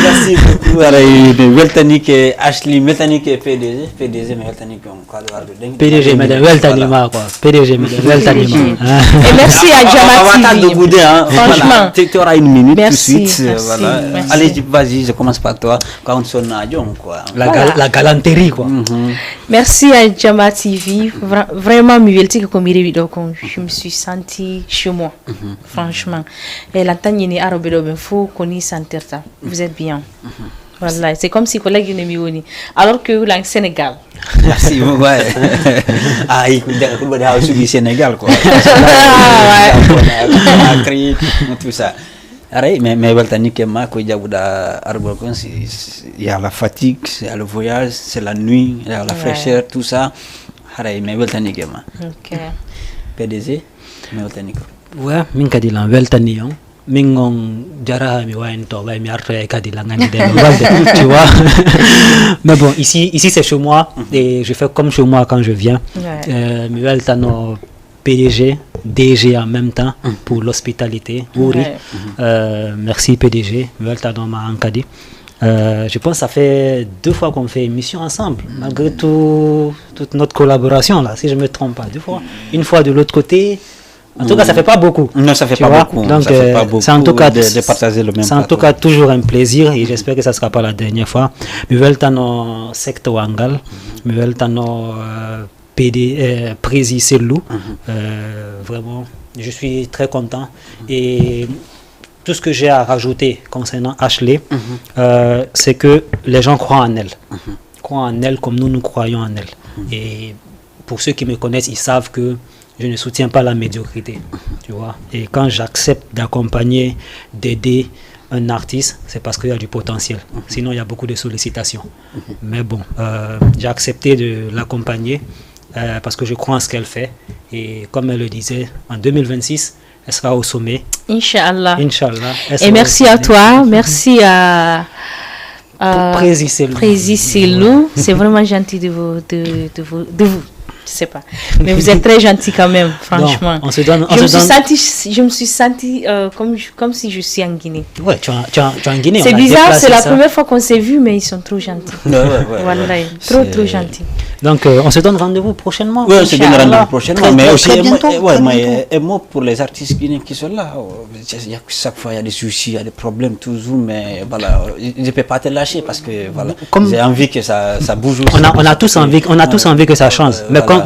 Merci beaucoup. Weltanike Ashley Weltanike PDG Weltanike on cadre PDG madame Weltanima quoi. PDG madame Weltanima. Et merci à Jama TV. Franchement, tu auras une minute merci, tout de suite. Merci, voilà. Merci. Allez, vas-y, je commence par toi. Quand on sonne à Dion quoi. La galanterie quoi. Merci à Jama TV. Vraiment, je me suis senti chez moi. Franchement. Et la tanyini arabe do faut koni santerta. Vous êtes bien. Voilà, c'est comme si collègue ne mioni. Alors que la Sénégal. Merci ouais. Ah, il faut dire au Sénégal quoi. Créer tout ça. Mais Weltanike ma ko jabuda arbo kon il y a la fatigue, il y a le voyage, c'est la nuit, il y a la fraîcheur, tout ça. Mais Weltanike ma. OK. PDG mais Weltanike. Ouais, min kadi lan weltani on min gon jara mi wayn to bay mi arto e kadi la ngani de walde tu vois. Mais bon, ici c'est chez moi et je fais comme chez moi quand je viens. Mi weltano PDG DG en même temps pour l'hospitalité. Merci PDG. Je pense que ça fait 2 fois qu'on fait émission ensemble, malgré toute notre collaboration là, si je ne me trompe pas. 2 fois. Une fois de l'autre côté. En tout cas, ça fait pas beaucoup. Non, ça fait pas beaucoup. Donc, c'est en tout cas de partager le même. C'est en tout cas toujours un plaisir et j'espère que ça sera pas la dernière fois. Mais veltano secteur Wangal, mais veltano PD Prési Selou. Vraiment, je suis très content et tout ce que j'ai à rajouter concernant Ashley, c'est que les gens croient en elle. Croient en elle comme nous croyons en elle. Et pour ceux qui me connaissent, ils savent que je ne soutiens pas la médiocrité, tu vois. Et quand j'accepte d'accompagner, d'aider un artiste, c'est parce qu'il y a du potentiel. Sinon, il y a beaucoup de sollicitations. Mais bon, j'ai accepté de l'accompagner parce que je crois en ce qu'elle fait. Et comme elle le disait, en 2026, elle sera au sommet. Inch'Allah. Inch'Allah. Et merci à toi, merci à Prési Selou. Prési Selou. C'est vraiment gentil de vous. Je sais pas, mais vous êtes très gentil quand même, franchement. On se donne, je me suis sentie comme si je suis en Guinée. Ouais, tu es en Guinée. C'est bizarre, c'est la première fois qu'on s'est vu, mais ils sont trop gentils. Voilà, trop gentils. Donc, on se donne rendez-vous prochainement. Oui, on se donne rendez-vous prochainement, mais aussi un mot pour les artistes guinéens qui sont là. Chaque fois, il y a des soucis, il y a des problèmes toujours, mais voilà, je ne peux pas te lâcher parce que voilà, j'ai envie que ça bouge aussi. On a tous envie que ça change.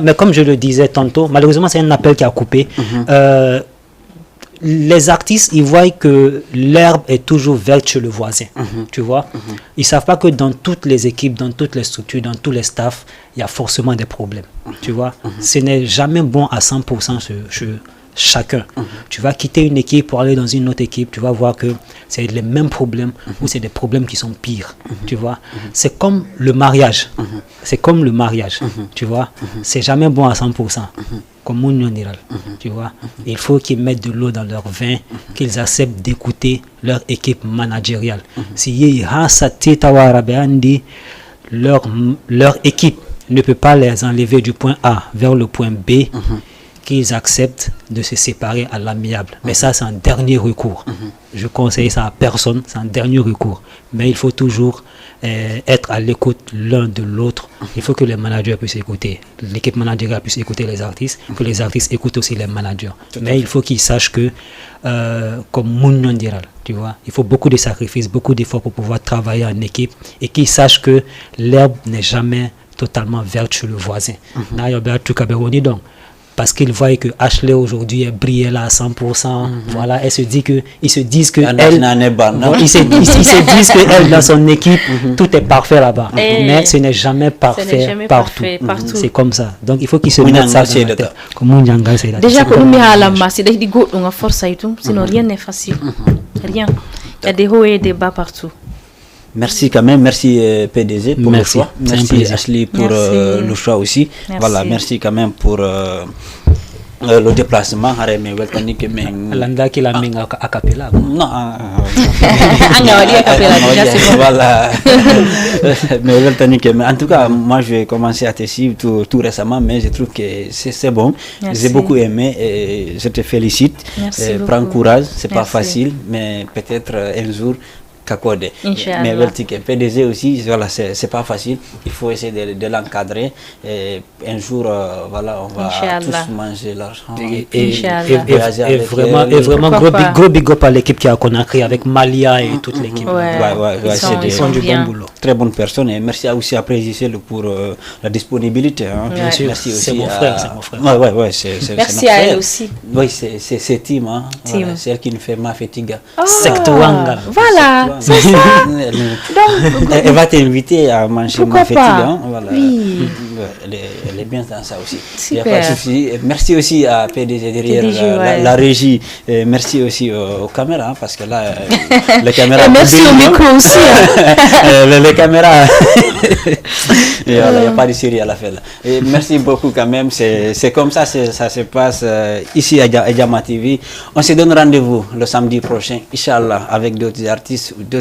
Mais comme je le disais tantôt, malheureusement, c'est un appel qui a coupé. Les artistes, ils voient que l'herbe est toujours verte chez le voisin. Tu vois, ils ne savent pas que dans toutes les équipes, dans toutes les structures, dans tous les staffs, il y a forcément des problèmes. Tu vois, ce n'est jamais bon à 100% chez chacun. Tu vas quitter une équipe pour aller dans une autre équipe, tu vas voir que c'est les mêmes problèmes ou c'est des problèmes qui sont pires. Tu vois, c'est comme le mariage. C'est comme le mariage. Tu vois, c'est jamais bon à 100%. Comme Mounion Niral. Tu vois, il faut qu'ils mettent de l'eau dans leur vin, qu'ils acceptent d'écouter leur équipe managériale. Si leur équipe ne peut pas les enlever du point A vers le point B, qu'ils acceptent de se séparer à l'amiable. Mais ça, c'est un dernier recours. Je conseille ça à personne, c'est un dernier recours. Mais il faut toujours être à l'écoute l'un de l'autre. Il faut que les managers puissent écouter. L'équipe managériale puisse écouter les artistes, que les artistes écoutent aussi les managers. Mais il faut qu'ils sachent que, comme Mounion Diral, tu vois, il faut beaucoup de sacrifices, beaucoup d'efforts pour pouvoir travailler en équipe et qu'ils sachent que l'herbe n'est jamais totalement verte chez le voisin. Parce qu'ils voient que Ashley aujourd'hui est brillée là à 100%. Voilà, ils se disent que ils se disent que elle dans son équipe, tout est parfait là-bas. Mais ce n'est jamais parfait partout. C'est comme ça. Donc il faut qu'ils se mettent ça dans la tête. Déjà que nous à la masse, c'est des go on a force et tout, sinon rien n'est facile. Rien. Il y a des hauts et des bas partout. Merci quand même, merci PDG pour le choix. Merci Ashley pour le choix aussi. Voilà, merci quand même pour le déplacement. Landa qui l'a mis à capella. Non, voilà. Mais en tout cas, moi je vais commencer à te suivre tout récemment, mais je trouve que c'est bon. J'ai beaucoup aimé et je te félicite. Prends courage, c'est pas facile, mais peut-être un jour. Mais PDG aussi, voilà, c'est pas facile. Il faut essayer de l'encadrer. Un jour, voilà, on va tous manger l'argent. Et vraiment gros big up à l'équipe qui a Conakry avec Malia et toute l'équipe. Ils sont du bon boulot. Très bonne personne. Et merci aussi à Président pour la disponibilité. Bien sûr, merci aussi. C'est mon frère. Merci à elle aussi. Oui, c'est Tim. C'est elle qui nous fait ma fatigue. Sectouanga. Voilà. C'est ça. Elle va t'inviter à manger ma fatigue. Voilà. Oui. Elle est bien dans ça aussi. Super. Il n'y a pas de souci. Merci aussi à PDG derrière la régie. Merci aussi aux caméras parce que là, les caméras. Et merci au micro aussi. Les caméras. Il n'y a pas de série à la fin. Et merci beaucoup quand même. C'est comme ça, ça se passe ici à Jama TV. On se donne rendez-vous le samedi prochain, Inch'Allah, avec d'autres artistes.